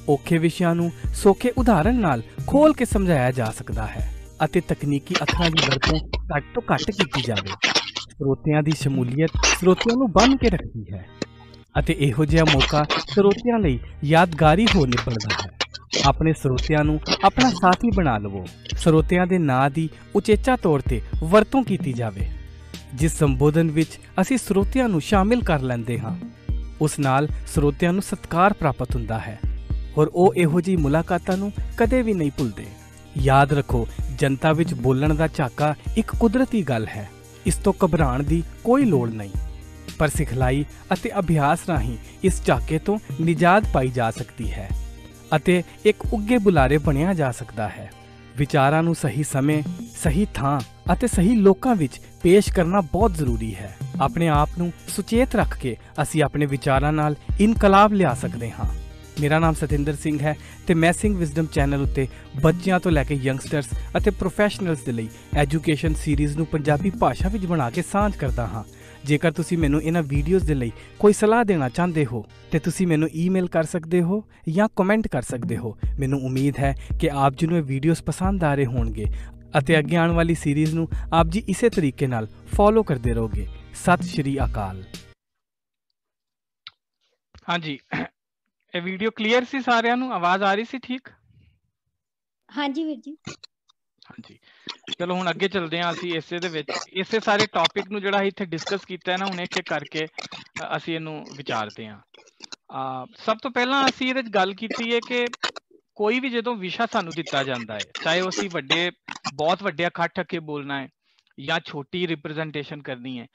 ਔਖੇ ਵਿਸ਼ਿਆਂ ਨੂੰ ਸੌਖੇ ਉਦਾਹਰਣ ਨਾਲ ਖੋਲ ਕੇ ਸਮਝਾਇਆ ਜਾ ਸਕਦਾ ਹੈ ਅਤੇ ਤਕਨੀਕੀ ਅੱਖਰਾਂ ਦੀ ਵਰਤੋਂ ਘੱਟ ਤੋਂ ਘੱਟ ਕੀਤੀ ਜਾਵੇ। ਸਰੋਤਿਆਂ ਦੀ ਸ਼ਮੂਲੀਅਤ ਸਰੋਤਿਆਂ ਨੂੰ ਬੰਨ੍ਹ ਕੇ ਰੱਖਦੀ ਹੈ ਅਤੇ ਇਹੋ ਜਿਹਾ ਮੌਕਾ ਸਰੋਤਿਆਂ ਲਈ ਯਾਦਗਾਰੀ ਹੋ ਨਿਕਲਦਾ ਹੈ। ਆਪਣੇ ਸਰੋਤਿਆਂ ਨੂੰ ਆਪਣਾ ਸਾਥੀ ਬਣਾ ਲਵੋ। ਸਰੋਤਿਆਂ ਦੇ ਨਾਂ ਦੀ ਉਚੇਚਾ ਤੌਰ ਤੇ ਵਰਤੋਂ ਕੀਤੀ ਜਾਵੇ। ਜਿਸ ਸੰਬੋਧਨ ਵਿੱਚ ਅਸੀਂ ਸਰੋਤਿਆਂ ਨੂੰ ਸ਼ਾਮਿਲ ਕਰ ਲੈਂਦੇ ਹਾਂ, ਉਸ ਨਾਲ ਸਰੋਤਿਆਂ ਨੂੰ ਸਤਿਕਾਰ ਪ੍ਰਾਪਤ ਹੁੰਦਾ ਹੈ ਔਰ ਉਹ ਇਹੋ ਜਿਹੀ ਮੁਲਾਕਾਤਾਂ ਨੂੰ ਕਦੇ ਵੀ ਨਹੀਂ ਭੁੱਲਦੇ। ਯਾਦ ਰੱਖੋ, ਜਨਤਾ ਵਿੱਚ ਬੋਲਣ ਦਾ ਝਾਕਾ ਇੱਕ ਕੁਦਰਤੀ ਗੱਲ ਹੈ। ਇਸ ਤੋਂ ਘਬਰਾਉਣ ਦੀ ਕੋਈ ਲੋੜ ਨਹੀਂ, ਪਰ ਸਿਖਲਾਈ ਅਤੇ ਅਭਿਆਸ ਰਾਹੀਂ ਇਸ ਝਾਕੇ ਤੋਂ ਨਿਜਾਤ ਪਾਈ ਜਾ ਸਕਦੀ ਹੈ ਅਤੇ ਇੱਕ ਉੱਗੇ ਬੁਲਾਰੇ ਬਣਿਆ ਜਾ ਸਕਦਾ ਹੈ। ਵਿਚਾਰਾਂ ਨੂੰ ਸਹੀ ਸਮੇਂ, ਸਹੀ ਥਾਂ ਅਤੇ ਸਹੀ ਲੋਕਾਂ ਵਿੱਚ ਪੇਸ਼ ਕਰਨਾ ਬਹੁਤ ਜ਼ਰੂਰੀ ਹੈ। ਆਪਣੇ ਆਪ ਨੂੰ ਸੁਚੇਤ ਰੱਖ ਕੇ ਅਸੀਂ ਆਪਣੇ ਵਿਚਾਰਾਂ ਨਾਲ ਇਨਕਲਾਬ ਲਿਆ ਸਕਦੇ ਹਾਂ। ਮੇਰਾ ਨਾਮ ਸਤਿੰਦਰ ਸਿੰਘ ਹੈ ਤੇ ਮੈਂ ਸਿੰਘ ਵਿਜ਼ਡਮ ਚੈਨਲ ਉੱਤੇ ਬੱਚਿਆਂ ਤੋਂ ਲੈ ਕੇ ਯੰਗਸਟਰਸ ਅਤੇ ਪ੍ਰੋਫੈਸ਼ਨਲਸ ਦੇ ਲਈ ਐਜੂਕੇਸ਼ਨ ਸੀਰੀਜ਼ ਨੂੰ ਪੰਜਾਬੀ ਭਾਸ਼ਾ ਵਿੱਚ ਬਣਾ ਕੇ ਸਾਂਝ ਕਰਦਾ ਹਾਂ। ਜੇਕਰ ਤੁਸੀਂ ਮੈਨੂੰ ਇਹਨਾਂ ਵੀਡੀਓਜ਼ ਦੇ ਲਈ ਕੋਈ ਸਲਾਹ ਦੇਣਾ ਚਾਹੁੰਦੇ ਹੋ ਤੇ ਤੁਸੀਂ ਮੈਨੂੰ ਈਮੇਲ ਕਰ ਸਕਦੇ ਹੋ ਜਾਂ ਕਮੈਂਟ ਕਰ ਸਕਦੇ ਹੋ। ਮੈਨੂੰ ਉਮੀਦ ਹੈ ਕਿ ਆਪ ਜੀ ਨੂੰ ਇਹ ਵੀਡੀਓਜ਼ ਪਸੰਦ ਆ ਰਹੇ ਹੋਣਗੇ ਅਤੇ ਅੱਗੇ ਆਉਣ ਵਾਲੀ ਸੀਰੀਜ਼ ਨੂੰ ਆਪ ਜੀ ਇਸੇ ਤਰੀਕੇ ਨਾਲ ਫੋਲੋ ਕਰਦੇ ਰਹੋਗੇ। ਸਤਿ ਸ਼੍ਰੀ ਅਕਾਲ। ਹਾਂਜੀ, ਇਹ ਵੀਡੀਓ ਕਲੀਅਰ ਸੀ ਸਾਰਿਆਂ ਨੂੰ? ਆਵਾਜ਼ ਆ ਰਹੀ ਸੀ ਠੀਕ? ਹਾਂਜੀ ਵੀਰ ਜੀ। ਹਾਂਜੀ, ਚਲੋ ਹੁਣ ਅੱਗੇ ਚੱਲਦੇ ਹਾਂ। ਅਸੀਂ ਇਸੇ ਦੇ ਵਿੱਚ ਇਸੇ ਸਾਰੇ ਟੌਪਿਕ ਨੂੰ ਜਿਹੜਾ ਇੱਥੇ ਡਿਸਕਸ ਕੀਤਾ ਹੈ ਨਾ, ਹੁਣ ਇੱਕ ਇੱਕ ਕਰਕੇ ਅਸੀਂ ਇਹਨੂੰ ਵਿਚਾਰਦੇ ਹਾਂ। ਸਭ ਤੋਂ ਪਹਿਲਾਂ ਅਸੀਂ ਇਹਦੇ 'ਚ ਗੱਲ ਕੀਤੀ ਹੈ ਕਿ ਕੋਈ ਵੀ ਜਦੋਂ ਵਿਸ਼ਾ ਸਾਨੂੰ ਦਿੱਤਾ ਜਾਂਦਾ ਹੈ, ਚਾਹੇ ਉਹ ਅਸੀਂ ਬਹੁਤ ਵੱਡੇ ਇਕੱਠ ਅੱਗੇ ਬੋਲਣਾ ਹੈ ਜਾਂ ਛੋਟੀ ਰਿਪਰੈਜ਼ੈਂਟੇਸ਼ਨ ਕਰਨੀ ਹੈ,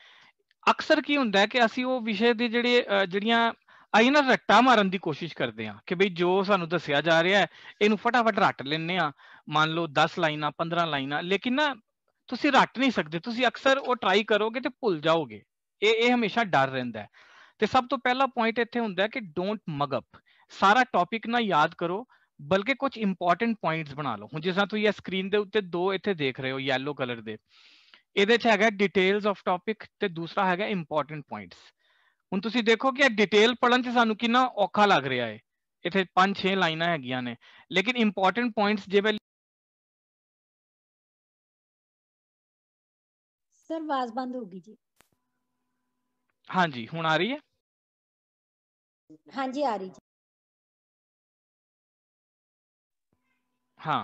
ਅਕਸਰ ਕੀ ਹੁੰਦਾ ਹੈ ਕਿ ਅਸੀਂ ਉਹ ਵਿਸ਼ੇ ਦੀ ਜਿਹੜੀਆਂ ਅਸੀਂ ਨਾ ਰੱਟਾ ਮਾਰਨ ਦੀ ਕੋਸ਼ਿਸ਼ ਕਰਦੇ ਹਾਂ ਕਿ ਬਈ ਜੋ ਸਾਨੂੰ ਦੱਸਿਆ ਜਾ ਰਿਹਾ ਹੈ ਇਹਨੂੰ ਫਟਾਫਟ ਰੱਟ ਲੈਂਦੇ ਹਾਂ। ਮੰਨ ਲਓ 10 ਲਾਈਨਾਂ 15 ਲਾਈਨਾਂ, ਲੇਕਿਨ ਨਾ ਤੁਸੀਂ ਰੱਟ ਨਹੀਂ ਸਕਦੇ। ਤੁਸੀਂ ਅਕਸਰ ਉਹ ਟਰਾਈ ਕਰੋਗੇ ਤੇ ਭੁੱਲ ਜਾਓਗੇ। ਇਹ ਹਮੇਸ਼ਾ ਡਰ ਰਹਿੰਦਾ ਹੈ। ਤੇ ਸਭ ਤੋਂ ਪਹਿਲਾ ਪੁਆਇੰਟ ਇੱਥੇ ਹੁੰਦਾ ਕਿ ਡੋਂਟ ਮਗ ਅਪ। ਸਾਰਾ ਟੌਪਿਕ ਨਾ ਯਾਦ ਕਰੋ, ਬਲਕਿ ਕੁਝ ਇੰਪੋਰਟੈਂਟ ਪੁਆਇੰਟਸ ਬਣਾ ਲਓ। ਹੁਣ ਜਿਸ ਤਰ੍ਹਾਂ ਤੁਸੀਂ ਇਹ ਸਕਰੀਨ ਦੇ ਉੱਤੇ ਦੋ ਇੱਥੇ ਦੇਖ ਰਹੇ ਹੋ ਯੈਲੋ ਕਲਰ ਦੇ, ਇਹਦੇ 'ਚ ਹੈਗਾ ਡਿਟੇਲਸ ਆਫ ਟੌਪਿਕ ਤੇ ਦੂਸਰਾ ਹੈਗਾ ਇੰਪੋਰਟੈਂਟ ਪੁਆਇੰਟਸ। ਹੁਣ ਤੁਸੀਂ ਦੇਖੋ ਕਿ ਇਹ ਡਿਟੇਲ ਪੜਨ ਚ ਸਾਨੂੰ ਕਿੰਨਾ ਔਖਾ ਲੱਗ ਰਿਹਾ ਹੈ। ਇੱਥੇ 5-6 ਲਾਈਨਾਂ ਹੈਗੀਆਂ ਨੇ, ਲੇਕਿਨ ਇੰਪੋਰਟੈਂਟ ਪੁਆਇੰਟਸ ਜਿਵੇਂ सर आवाज बंद होगी जी। ਹਾਂਜੀ ਹੁਣ ਆ ਰਹੀ ਹੈ। हाँ जी आ रही जी। ਹਾਂ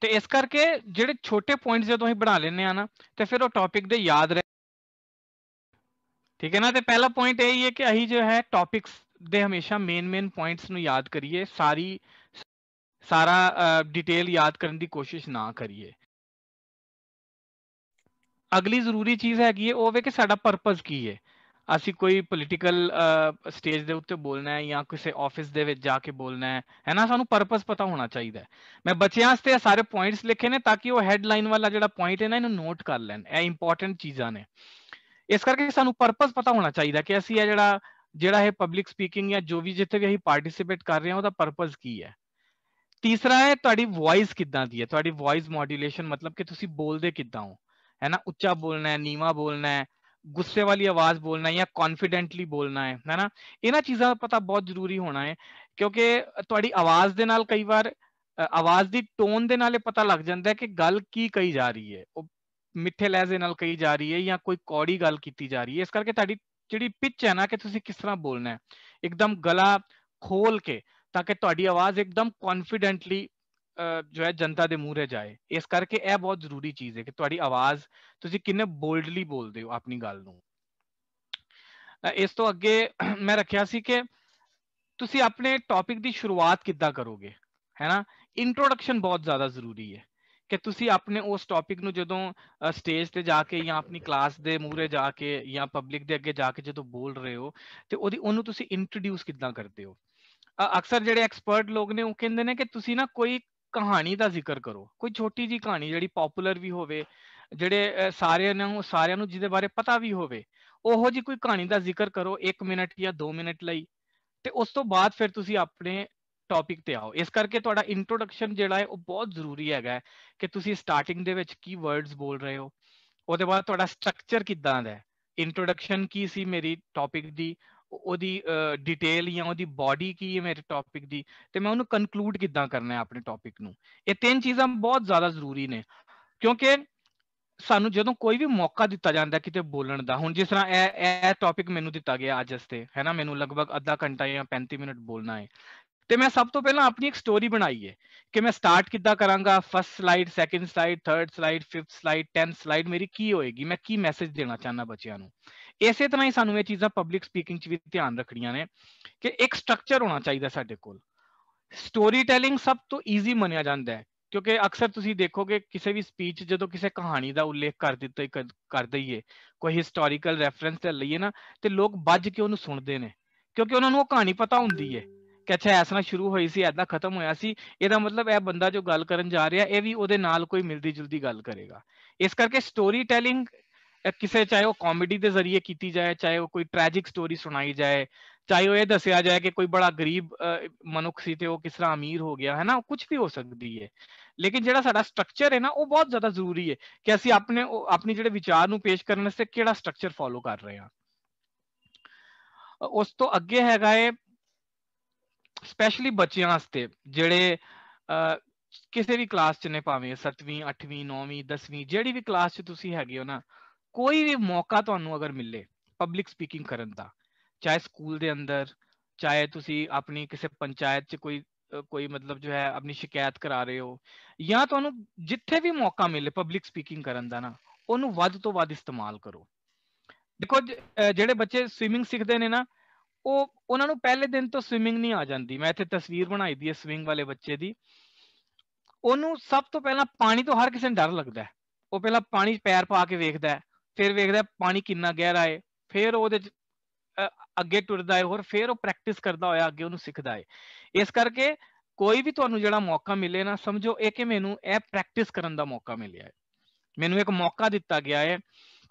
ਤੇ ਇਸ ਕਰਕੇ ਜਿਹੜੇ ਛੋਟੇ ਪੁਆਇੰਟਸ ਜਦੋਂ ਅਸੀਂ ਬਣਾ ਲੈਂਦੇ ਆ ਨਾ ਤੇ ਫਿਰ ਉਹ ਟੌਪਿਕ ਦੇ ਯਾਦ ਰਹਿ, ਠੀਕ ਹੈ ਨਾ। ਤੇ ਪਹਿਲਾ ਪੁਆਇੰਟ ਇਹ ਹੀ ਹੈ ਕਿ ਅਸੀਂ ਜੋ ਹੈ ਟੌਪਿਕਸ ਦੇ ਹਮੇਸ਼ਾ ਮੇਨ ਪੁਆਇੰਟਸ ਨੂੰ ਯਾਦ ਕਰੀਏ, ਸਾਰਾ ਡਿਟੇਲ ਯਾਦ ਕਰਨ ਦੀ ਕੋਸ਼ਿਸ਼ ਨਾ ਕਰੀਏ। ਅਗਲੀ ਜ਼ਰੂਰੀ ਚੀਜ਼ ਹੈਗੀ ਹੈ ਉਹ ਵੇ ਕਿ ਸਾਡਾ ਪਰਪਸ ਕੀ ਹੈ। ਅਸੀਂ ਕੋਈ ਪੋਲੀਟੀਕਲ ਸਟੇਜ ਦੇ ਉੱਤੇ ਬੋਲਣਾ ਹੈ ਜਾਂ ਕਿਸੇ ਆਫਿਸ ਦੇ ਵਿੱਚ ਜਾ ਕੇ ਬੋਲਣਾ ਹੈ ਨਾ, ਸਾਨੂੰ ਪਰਪਸ ਪਤਾ ਹੋਣਾ ਚਾਹੀਦਾ ਹੈ। ਮੈਂ ਬੱਚਿਆਂ ਵਾਸਤੇ ਇਹ ਸਾਰੇ ਪੁਆਇੰਟਸ ਲਿਖੇ ਨੇ ਤਾਂ ਕਿ ਉਹ ਹੈਡਲਾਈਨ ਵਾਲਾ ਜਿਹੜਾ ਪੁਆਇੰਟ ਹੈ ਨਾ ਇਹਨੂੰ ਨੋਟ ਕਰ ਲੈਣ। ਇਹ ਇੰਪੋਰਟੈਂਟ ਚੀਜ਼ਾਂ ਨੇ। ਇਸ ਕਰਕੇ ਸਾਨੂੰ ਪਰਪਸ ਪਤਾ ਹੋਣਾ ਚਾਹੀਦਾ ਕਿ ਅਸੀਂ ਇਹ ਜਿਹੜਾ ਇਹ ਪਬਲਿਕ ਸਪੀਕਿੰਗ ਜਾਂ ਜੋ ਵੀ ਜਿੱਥੇ ਵੀ ਅਸੀਂ ਪਾਰਟਿਸਿਪੇਟ ਕਰ ਰਹੇ ਹਾਂ ਉਹਦਾ ਪਰਪਸ ਕੀ ਹੈ। ਤੀਸਰਾ ਹੈ ਤੁਹਾਡੀ ਵੌਇਸ ਕਿੱਦਾਂ ਦੀ ਹੈ, ਤੁਹਾਡੀ ਵੌਇਸ ਮੋਡੂਲੇਸ਼ਨ, ਮਤਲਬ ਕਿ ਤੁਸੀਂ ਬੋਲਦੇ ਕਿੱਦਾਂ ਹੋ, ਹੈ ਨਾ। ਉੱਚਾ ਬੋਲਣਾ ਹੈ, ਨੀਵਾਂ ਬੋਲਣਾ ਹੈ, ਗੁੱਸੇ ਵਾਲੀ ਆਵਾਜ਼ ਬੋਲਣਾ ਹੈ ਜਾਂ ਕੌਨਫੀਡੈਂਟਲੀ ਬੋਲਣਾ ਹੈ ਨਾ। ਇਹਨਾਂ ਚੀਜ਼ਾਂ ਦਾ ਪਤਾ ਬਹੁਤ ਜ਼ਰੂਰੀ ਹੋਣਾ ਹੈ ਕਿਉਂਕਿ ਤੁਹਾਡੀ ਆਵਾਜ਼ ਦੇ ਨਾਲ ਕਈ ਵਾਰ ਆਵਾਜ਼ ਦੀ ਟੋਨ ਦੇ ਨਾਲ ਇਹ ਪਤਾ ਲੱਗ ਜਾਂਦਾ ਹੈ ਕਿ ਗੱਲ ਕੀ ਕਹੀ ਜਾ ਰਹੀ ਹੈ, ਉਹ ਮਿੱਠੇ ਲਹਿਜ਼ੇ ਨਾਲ ਕਹੀ ਜਾ ਰਹੀ ਹੈ ਜਾਂ ਕੋਈ ਕੌੜੀ ਗੱਲ ਕੀਤੀ ਜਾ ਰਹੀ ਹੈ। ਇਸ ਕਰਕੇ ਤੁਹਾਡੀ ਜਿਹੜੀ ਪਿਚ ਹੈ ਨਾ ਕਿ ਤੁਸੀਂ ਕਿਸ ਤਰ੍ਹਾਂ ਬੋਲਣਾ ਹੈ, ਇੱਕਦਮ ਗਲਾ ਖੋਲ ਕੇ, ਤਾਂ ਕਿ ਤੁਹਾਡੀ ਆਵਾਜ਼ ਇੱਕਦਮ ਕੌਨਫੀਡੈਂਟਲੀ ਜੋ ਹੈ ਜਨਤਾ ਦੇ ਮੂਹਰੇ ਜਾਏ। ਇਸ ਕਰਕੇ ਇਹ ਬਹੁਤ ਜ਼ਰੂਰੀ ਚੀਜ਼ ਹੈ ਕਿ ਤੁਹਾਡੀ ਆਵਾਜ਼ ਤੁਸੀਂ ਕਿੰਨੇ ਬੋਲਡਲੀ ਬੋਲਦੇ ਹੋ ਆਪਣੀ ਗੱਲ ਨੂੰ। ਇਸ ਤੋਂ ਅੱਗੇ ਮੈਂ ਰੱਖਿਆ ਸੀ ਕਿ ਤੁਸੀਂ ਆਪਣੇ ਟੌਪਿਕ ਦੀ ਸ਼ੁਰੂਆਤ ਕਿੱਦਾਂ ਕਰੋਗੇ, ਹੈ ਨਾ। ਇੰਟਰੋਡਕਸ਼ਨ ਬਹੁਤ ਜ਼ਿਆਦਾ ਜ਼ਰੂਰੀ ਹੈ ਕਿ ਤੁਸੀਂ ਆਪਣੇ ਉਸ ਟੌਪਿਕ ਨੂੰ ਜਦੋਂ ਸਟੇਜ ਤੇ ਜਾ ਕੇ ਜਾਂ ਆਪਣੀ ਕਲਾਸ ਦੇ ਮੂਹਰੇ ਜਾ ਕੇ ਜਾਂ ਪਬਲਿਕ ਦੇ ਅੱਗੇ ਜਾ ਕੇ ਜਦੋਂ ਬੋਲ ਰਹੇ ਹੋ ਤੇ ਉਹਨੂੰ ਤੁਸੀਂ ਇੰਟਰੋਡਿਊਸ ਕਿੱਦਾਂ ਕਰਦੇ ਹੋ। ਅਕਸਰ ਜਿਹੜੇ ਐਕਸਪਰਟ ਲੋਕ ਨੇ ਉਹ ਕਹਿੰਦੇ ਨੇ ਕਿ ਤੁਸੀਂ ਨਾ ਕੋਈ ਕਹਾਣੀ ਦਾ ਜ਼ਿਕਰ ਕਰੋ, ਕੋਈ ਛੋਟੀ ਜੀ ਕਹਾਣੀ ਜਿਹੜੀ ਪਪੂਲਰ ਵੀ ਹੋਵੇ, ਜਿਹੜੇ ਸਾਰਿਆਂ ਨੂੰ ਜਿਹਦੇ ਬਾਰੇ ਪਤਾ ਵੀ ਹੋਵੇ, ਉਹੋ ਜੀ ਕੋਈ ਕਹਾਣੀ ਦਾ ਜ਼ਿਕਰ ਕਰੋ 1 ਮਿੰਟ ਜਾਂ 2 ਮਿੰਟ ਲਈ, ਤੇ ਉਸ ਤੋਂ ਬਾਅਦ ਫਿਰ ਤੁਸੀਂ ਆਪਣੇ ਟੌਪਿਕ ਤੇ ਆਓ। ਇਸ ਕਰਕੇ ਤੁਹਾਡਾ ਇੰਟਰੋਡਕਸ਼ਨ ਜਿਹੜਾ ਹੈ ਉਹ ਬਹੁਤ ਜ਼ਰੂਰੀ ਹੈਗਾ ਕਿ ਤੁਸੀਂ ਸਟਾਰਟਿੰਗ ਦੇ ਵਿੱਚ ਕੀ ਵਰਡਸ ਬੋਲ ਰਹੇ ਹੋ, ਉਹਦੇ ਬਾਅਦ ਤੁਹਾਡਾ ਸਟਰਕਚਰ ਕਿੱਦਾਂ ਦਾ ਹੈ। ਇੰਟਰੋਡਕਸ਼ਨ ਕੀ ਸੀ ਮੇਰੀ ਟੌਪਿਕ ਦੀ, ਉਹਦੀ ਡਿਟੇਲ ਜਾਂ ਉਹਦੀ ਬਾਡੀ ਕੀ ਹੈ ਮੇਰੇ ਟੌਪਿਕ ਦੀ, ਤੇ ਮੈਂ ਉਹਨੂੰ ਕਨਕਲੂਡ ਕਿੱਦਾਂ ਕਰਨਾ ਹੈ ਆਪਣੇ ਟੌਪਿਕ ਨੂੰ। ਇਹ 3 ਚੀਜ਼ਾਂ ਬਹੁਤ ਜ਼ਿਆਦਾ ਜ਼ਰੂਰੀ ਨੇ ਕਿਉਂਕਿ ਸਾਨੂੰ ਜਦੋਂ ਕੋਈ ਵੀ ਮੌਕਾ ਦਿੱਤਾ ਜਾਂਦਾ ਕਿਤੇ ਬੋਲਣ ਦਾ, ਹੁਣ ਜਿਸ ਤਰ੍ਹਾਂ ਇਹ ਟੌਪਿਕ ਮੈਨੂੰ ਦਿੱਤਾ ਗਿਆ ਅੱਜ ਵਾਸਤੇ, ਹੈ ਨਾ, ਮੈਨੂੰ ਲਗਭਗ ਅੱਧਾ ਘੰਟਾ ਜਾਂ 35 ਮਿੰਟ ਬੋਲਣਾ ਹੈ, ਤੇ ਮੈਂ ਸਭ ਤੋਂ ਪਹਿਲਾਂ ਆਪਣੀ ਇੱਕ ਸਟੋਰੀ ਬਣਾਈ ਹੈ ਕਿ ਮੈਂ ਸਟਾਰਟ ਕਿੱਦਾਂ ਕਰਾਂਗਾ, first slide, second slide, third slide, fifth slide, 10th slide ਮੇਰੀ ਕੀ ਹੋਏਗੀ, ਮੈਂ ਕੀ ਮੈਸੇਜ ਦੇਣਾ ਚਾਹੁੰਦਾ ਬੱਚਿਆਂ ਨੂੰ। ਇਸੇ ਤਰ੍ਹਾਂ ਹੀ ਸਾਨੂੰ ਇਹ ਚੀਜ਼ਾਂ ਪਬਲਿਕ ਸਪੀਕਿੰਗ 'ਚ ਵੀ ਧਿਆਨ ਰੱਖਣੀਆਂ ਨੇ ਕਿ ਇੱਕ ਸਟਰਕਚਰ ਹੋਣਾ ਚਾਹੀਦਾ ਸਾਡੇ ਕੋਲ। ਸਟੋਰੀ ਟੈਲਿੰਗ ਸਭ ਤੋਂ ਈਜ਼ੀ ਮੰਨਿਆ ਜਾਂਦਾ ਹੈ ਕਿਉਂਕਿ ਅਕਸਰ ਤੁਸੀਂ ਦੇਖੋਗੇ ਕਿਸੇ ਵੀ ਸਪੀਚ ਜਦੋਂ ਕਿਸੇ ਕਹਾਣੀ ਦਾ ਉਲੇਖ ਕਰ ਦਈਏ, ਕੋਈ ਹਿਸਟੋਰੀਕਲ ਰੈਫਰੈਂਸ ਤੇ ਲਈਏ ਨਾ, ਤੇ ਲੋਕ ਬੱਜ ਕੇ ਉਹਨੂੰ ਸੁਣਦੇ ਨੇ ਕਿਉਂਕਿ ਉਹਨਾਂ ਨੂੰ ਉਹ ਕਹਾਣੀ ਪਤਾ ਹੁੰਦੀ ਹੈ ਕਿ ਅੱਛਾ ਇਸ ਤਰ੍ਹਾਂ ਸ਼ੁਰੂ ਹੋਈ ਸੀ, ਏਦਾਂ ਖਤਮ ਹੋਇਆ ਸੀ, ਇਹਦਾ ਮਤਲਬ ਇਹ ਬੰਦਾ ਜੋ ਗੱਲ ਕਰਨ ਜਾ ਰਿਹਾ ਇਹ ਵੀ ਉਹਦੇ ਨਾਲ ਕੋਈ ਮਿਲਦੀ ਜੁਲਦੀ ਗੱਲ ਕਰੇਗਾ। ਇਸ ਕਰਕੇ ਸਟੋਰੀ ਟੈਲਿੰਗ ਕਿਸੇ, ਚਾਹੇ ਉਹ ਕਾਮੇਡੀ ਦੇ ਜ਼ਰੀਏ ਕੀਤੀ ਜਾਏ, ਚਾਹੇ ਉਹ ਕੋਈ ਟ੍ਰੈਜਿਕ ਸਟੋਰੀ ਸੁਣਾਈ ਜਾਏ, ਚਾਹੇ ਉਹ ਇਹ ਦੱਸਿਆ ਜਾਏ ਕਿ ਕੋਈ ਬੜਾ ਗਰੀਬ ਮਨੁੱਖ ਸੀ ਤੇ ਉਹ ਕਿਸ ਤਰ੍ਹਾਂ ਅਮੀਰ ਹੋ ਗਿਆ, ਹੈ ਨਾ, ਕੁਝ ਵੀ ਹੋ ਸਕਦੀ ਹੈ। ਲੇਕਿਨ ਜਿਹੜਾ ਸਾਡਾ ਸਟਰਕਚਰ ਹੈ ਨਾ ਉਹ ਬਹੁਤ ਜ਼ਿਆਦਾ ਜ਼ਰੂਰੀ ਹੈ ਕਿ ਅਸੀਂ ਆਪਣੀ ਜਿਹੜੇ ਵਿਚਾਰ ਨੂੰ ਪੇਸ਼ ਕਰਨ ਵਾਸਤੇ ਕਿਹੜਾ ਸਟਰਕਚਰ ਫੋਲੋ ਕਰ ਰਹੇ ਹਾਂ। ਉਸ ਤੋਂ ਅੱਗੇ ਹੈਗਾ ਹੈ ਸਪੈਸ਼ਲੀ ਬੱਚਿਆਂ ਵਾਸਤੇ ਜਿਹੜੇ ਕਿਸੇ ਵੀ ਕਲਾਸ 'ਚ ਨੇ, ਭਾਵੇਂ 7ਵੀਂ 8ਵੀਂ 9ਵੀਂ 10ਵੀਂ ਜਿਹੜੀ ਵੀ ਕਲਾਸ 'ਚ ਤੁਸੀਂ ਹੈਗੇ ਹੋ ਨਾ, ਕੋਈ ਵੀ ਮੌਕਾ ਤੁਹਾਨੂੰ ਅਗਰ ਮਿਲੇ ਪਬਲਿਕ ਸਪੀਕਿੰਗ ਕਰਨ ਦਾ, ਚਾਹੇ ਸਕੂਲ ਦੇ ਅੰਦਰ, ਚਾਹੇ ਤੁਸੀਂ ਆਪਣੀ ਕਿਸੇ ਪੰਚਾਇਤ 'ਚ ਕੋਈ ਮਤਲਬ ਜੋ ਹੈ ਆਪਣੀ ਸ਼ਿਕਾਇਤ ਕਰਾ ਰਹੇ ਹੋ, ਜਾਂ ਤੁਹਾਨੂੰ ਜਿੱਥੇ ਵੀ ਮੌਕਾ ਮਿਲੇ ਪਬਲਿਕ ਸਪੀਕਿੰਗ ਕਰਨ ਦਾ ਨਾ, ਉਹਨੂੰ ਵੱਧ ਤੋਂ ਵੱਧ ਇਸਤੇਮਾਲ ਕਰੋ। ਦੇਖੋ ਜਿਹੜੇ ਬੱਚੇ ਸਵਿਮਿੰਗ ਸਿੱਖਦੇ ਨੇ ਨਾ, ਉਹਨਾਂ ਨੂੰ ਪਹਿਲੇ ਦਿਨ ਤੋਂ ਸਵਿਮਿੰਗ ਨਹੀਂ ਆ ਜਾਂਦੀ। ਮੈਂ ਇੱਥੇ ਤਸਵੀਰ ਬਣਾਈ ਦੀ ਹੈ ਸਵਿਮਿੰਗ ਵਾਲੇ ਬੱਚੇ ਦੀ। ਉਹਨੂੰ ਸਭ ਤੋਂ ਪਹਿਲਾਂ ਪਾਣੀ ਤੋਂ ਹਰ ਕਿਸੇ ਨੂੰ ਡਰ ਲੱਗਦਾ ਹੈ। ਉਹ ਪਹਿਲਾਂ ਪਾਣੀ 'ਚ ਪੈਰ ਪਾ ਕੇ ਵੇਖਦਾ ਹੈ, ਫਿਰ ਵੇਖਦਾ ਪਾਣੀ ਕਿੰਨਾ ਗਹਿਰਾ ਹੈ, ਫਿਰ ਉਹਦੇ 'ਚ ਅੱਗੇ ਟੁਰਦਾ ਹੈ, ਹੋਰ ਫਿਰ ਉਹ ਪ੍ਰੈਕਟਿਸ ਕਰਦਾ ਹੋਇਆ ਅੱਗੇ ਉਹਨੂੰ ਸਿੱਖਦਾ ਹੈ। ਇਸ ਕਰਕੇ ਕੋਈ ਵੀ ਤੁਹਾਨੂੰ ਜਿਹੜਾ ਮੌਕਾ ਮਿਲੇ ਨਾ, ਸਮਝੋ ਇਹ ਕਿ ਮੈਨੂੰ ਇਹ ਪ੍ਰੈਕਟਿਸ ਕਰਨ ਦਾ ਮੌਕਾ ਮਿਲਿਆ ਹੈ, ਮੈਨੂੰ ਇੱਕ ਮੌਕਾ ਦਿੱਤਾ ਗਿਆ ਹੈ।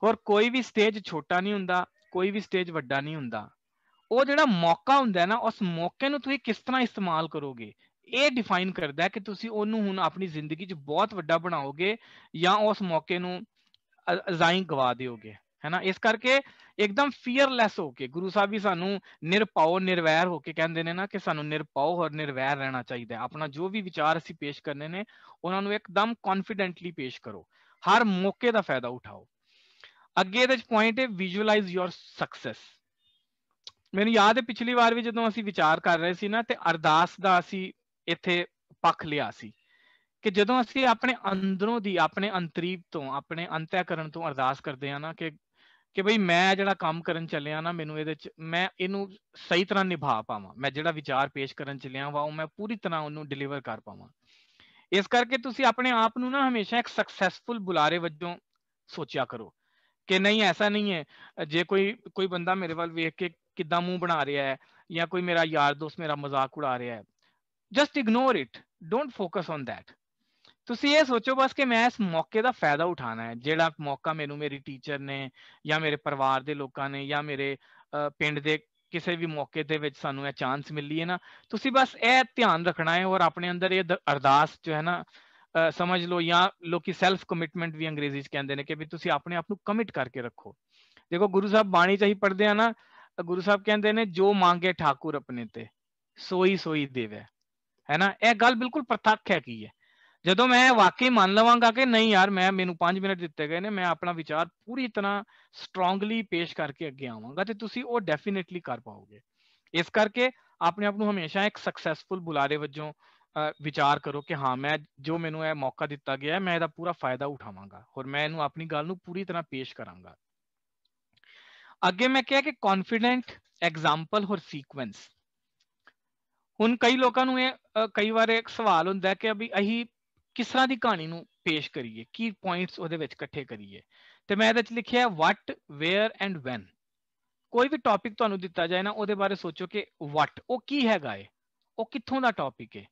ਹੋਰ ਕੋਈ ਵੀ ਸਟੇਜ ਛੋਟਾ ਨਹੀਂ ਹੁੰਦਾ, ਕੋਈ ਵੀ ਸਟੇਜ ਵੱਡਾ ਨਹੀਂ ਹੁੰਦਾ। ਉਹ ਜਿਹੜਾ ਮੌਕਾ ਹੁੰਦਾ ਨਾ, ਉਸ ਮੌਕੇ ਨੂੰ ਤੁਸੀਂ ਕਿਸ ਤਰ੍ਹਾਂ ਇਸਤੇਮਾਲ ਕਰੋਗੇ, ਇਹ ਡਿਫਾਈਨ ਕਰਦਾ ਕਿ ਤੁਸੀਂ ਉਹਨੂੰ ਹੁਣ ਆਪਣੀ ਜ਼ਿੰਦਗੀ 'ਚ ਬਹੁਤ ਵੱਡਾ ਬਣਾਓਗੇ ਜਾਂ ਉਸ ਮੌਕੇ ਨੂੰ ਅਜ਼ਾਈ ਗਵਾ ਦਿਓਗੇ, ਹੈ ਨਾ। ਇਸ ਕਰਕੇ ਇੱਕਦਮ ਫੀਅਰਲੈਸ ਹੋ ਕੇ, ਗੁਰੂ ਸਾਹਿਬ ਵੀ ਸਾਨੂੰ ਨਿਰਭਉ ਨਿਰਵੈਰ ਹੋ ਕੇ ਕਹਿੰਦੇ ਨੇ ਨਾ ਕਿ ਸਾਨੂੰ ਨਿਰਭਉ ਔਰ ਨਿਰਵੈਰ ਰਹਿਣਾ ਚਾਹੀਦਾ ਹੈ। ਆਪਣਾ ਜੋ ਵੀ ਵਿਚਾਰ ਅਸੀਂ ਪੇਸ਼ ਕਰਨੇ ਨੇ ਉਹਨਾਂ ਨੂੰ ਇੱਕਦਮ ਕੌਨਫੀਡੈਂਟਲੀ ਪੇਸ਼ ਕਰੋ, ਹਰ ਮੌਕੇ ਦਾ ਫਾਇਦਾ ਉਠਾਓ। ਅੱਗੇ ਇਹਦੇ ਚ ਪੁਆਇੰਟ ਹੈ ਵਿਜ਼ੂਅਲਾਈਜ਼ ਯੋਰ ਸਕਸੈਸ। ਮੈਨੂੰ ਯਾਦ ਹੈ ਪਿਛਲੀ ਵਾਰ ਵੀ ਜਦੋਂ ਅਸੀਂ ਵਿਚਾਰ ਕਰ ਰਹੇ ਸੀ ਨਾ ਤੇ ਅਰਦਾਸ ਦਾ ਅਸੀਂ ਇੱਥੇ ਪੱਖ ਲਿਆ ਸੀ ਕਿ ਜਦੋਂ ਅਸੀਂ ਆਪਣੇ ਅੰਦਰੋਂ ਦੀ, ਆਪਣੇ ਅੰਤਰੀਵ ਤੋਂ, ਆਪਣੇ ਅੰਤःਕਰਨ ਤੋਂ ਅਰਦਾਸ ਕਰਦੇ ਆ ਨਾ ਕਿ ਬਈ ਮੈਂ ਜਿਹੜਾ ਕੰਮ ਕਰਨ ਚੱਲਿਆ ਨਾ, ਮੈਨੂੰ ਇਹਦੇ ਚ ਮੈਂ ਇਹਨੂੰ ਸਹੀ ਤਰ੍ਹਾਂ ਨਿਭਾ ਪਾਵਾਂ, ਮੈਂ ਜਿਹੜਾ ਵਿਚਾਰ ਪੇਸ਼ ਕਰਨ ਚੱਲਿਆ ਵਾ ਉਹ ਮੈਂ ਪੂਰੀ ਤਰ੍ਹਾਂ ਉਹਨੂੰ ਡਿਲੀਵਰ ਕਰ ਪਾਵਾਂ। ਇਸ ਕਰਕੇ ਤੁਸੀਂ ਆਪਣੇ ਆਪ ਨੂੰ ਨਾ ਹਮੇਸ਼ਾ ਇੱਕ ਸਕਸੈਸਫੁਲ ਬੁਲਾਰੇ ਵਜੋਂ ਸੋਚਿਆ ਕਰੋ ਕਿ ਨਹੀਂ, ਐਸਾ ਨਹੀਂ ਹੈ ਜੇ ਕੋਈ ਬੰਦਾ ਮੇਰੇ ਵੱਲ ਵੇਖ ਕੇ ਕਿੱਦਾਂ ਮੂੰਹ ਬਣਾ ਰਿਹਾ ਹੈ ਜਾਂ ਕੋਈ ਮੇਰਾ ਯਾਰ ਦੋਸਤ ਮੇਰਾ ਮਜ਼ਾਕ ਉਡਾ ਰਿਹਾ ਹੈ, just ignore it, don't focus on that. ਤੁਸੀਂ ਇਹ ਸੋਚੋ ਬਸ ਕਿ ਮੈਂ ਇਸ ਮੌਕੇ ਦਾ ਫਾਇਦਾ ਉਠਾਉਣਾ ਹੈ, ਜਿਹੜਾ ਮੌਕਾ ਮੈਨੂੰ ਮੇਰੀ ਟੀਚਰ ਨੇ ਜਾਂ ਮੇਰੇ ਪਰਿਵਾਰ ਦੇ ਲੋਕਾਂ ਨੇ ਜਾਂ ਮੇਰੇ ਪਿੰਡ ਦੇ ਕਿਸੇ ਵੀ ਮੌਕੇ ਦੇ ਵਿੱਚ ਸਾਨੂੰ ਇਹ ਚਾਂਸ ਮਿਲੀ ਹੈ ਨਾ, ਤੁਸੀਂ ਬਸ ਇਹ ਧਿਆਨ ਰੱਖਣਾ ਹੈ ਔਰ ਆਪਣੇ ਅੰਦਰ ਇਹ ਅਰਦਾਸ ਜੋ ਹੈ ਨਾ ਸਮਝ ਲਓ, ਜਾਂ ਲੋਕੀ ਸੈਲਫ ਕਮਿਟਮੈਂਟ ਵੀ ਅੰਗਰੇਜ਼ੀ ਚ ਕਹਿੰਦੇ ਨੇ ਕਿ ਵੀ ਤੁਸੀਂ ਆਪਣੇ ਆਪ ਨੂੰ ਕਮਿਟ ਕਰਕੇ ਰੱਖੋ। ਦੇਖੋ ਗੁਰੂ ਸਾਹਿਬ ਬਾਣੀ ਚ ਅਸੀਂ ਪੜ੍ਹਦੇ ਆ ਨਾ, ਗੁਰੂ ਸਾਹਿਬ ਕਹਿੰਦੇ ਨੇ ਜੋ ਮੰਗੇ ਠਾਕੁਰ ਆਪਣੇ ਤੇ ਸੋਈ ਸੋਈ ਦੇਵੇ, ਹੈ ਨਾ। ਇਹ ਗੱਲ ਬਿਲਕੁਲ ਪ੍ਰਤੱਖ ਹੈ ਕੀ ਹੈ। ਜਦੋਂ ਮੈਂ ਵਾਕਈ ਮੰਨ ਲਵਾਂਗਾ ਕਿ ਨਹੀਂ ਯਾਰ ਮੈਨੂੰ 5 ਮਿੰਟ ਦਿੱਤੇ ਗਏ ਨੇ, ਮੈਂ ਆਪਣਾ ਵਿਚਾਰ ਪੂਰੀ ਤਰ੍ਹਾਂ ਸਟਰੋਂਗਲੀ ਪੇਸ਼ ਕਰਕੇ ਅੱਗੇ ਆਵਾਂਗਾ ਤੇ ਤੁਸੀਂ ਉਹ ਡੈਫੀਨੇਟਲੀ ਕਰ ਪਾਓਗੇ। ਇਸ ਕਰਕੇ ਆਪਣੇ ਆਪ ਨੂੰ ਹਮੇਸ਼ਾ ਇੱਕ ਸਕਸੈਸਫੁਲ ਬੁਲਾਰੇ ਵਜੋਂ ਵਿਚਾਰ ਕਰੋ ਕਿ ਹਾਂ ਮੈਂ ਜੋ ਮੈਨੂੰ ਇਹ ਮੌਕਾ ਦਿੱਤਾ ਗਿਆ ਮੈਂ ਇਹਦਾ ਪੂਰਾ ਫਾਇਦਾ ਉਠਾਵਾਂਗਾ ਔਰ ਮੈਂ ਇਹਨੂੰ ਆਪਣੀ ਗੱਲ ਨੂੰ ਪੂਰੀ ਤਰ੍ਹਾਂ ਪੇਸ਼ ਕਰਾਂਗਾ। ਅੱਗੇ ਮੈਂ ਕਿਹਾ ਕਿ ਕੌਨਫੀਡੈਂਟ, ਐਗਜ਼ਾਮਪਲ ਔਰ ਸੀਕੁਐਂਸ। ਹੁਣ ਕਈ ਲੋਕਾਂ ਨੂੰ ਇਹ ਕਈ ਵਾਰ ਇੱਕ ਸਵਾਲ ਹੁੰਦਾ ਕਿ ਅਭੀ ਅਸੀਂ ਕਿਸ ਤਰ੍ਹਾਂ ਦੀ ਕਹਾਣੀ ਨੂੰ ਪੇਸ਼ ਕਰੀਏ, ਕੀ ਪੁਆਇੰਟਸ ਉਹਦੇ ਵਿੱਚ ਇਕੱਠੇ ਕਰੀਏ, ਤੇ ਮੈਂ ਇਹਦੇ ਚ ਲਿਖਿਆ ਵਟ, ਵੇਅਰ ਐਂਡ ਵੈਨ। ਕੋਈ ਵੀ ਟੌਪਿਕ ਤੁਹਾਨੂੰ ਦਿੱਤਾ ਜਾਏ ਨਾ ਉਹਦੇ ਬਾਰੇ ਸੋਚੋ ਕਿ ਵਟ ਉਹ ਕੀ ਹੈਗਾ ਏ, ਉਹ ਕਿੱਥੋਂ ਦਾ ਟੌਪਿਕ ਹੈ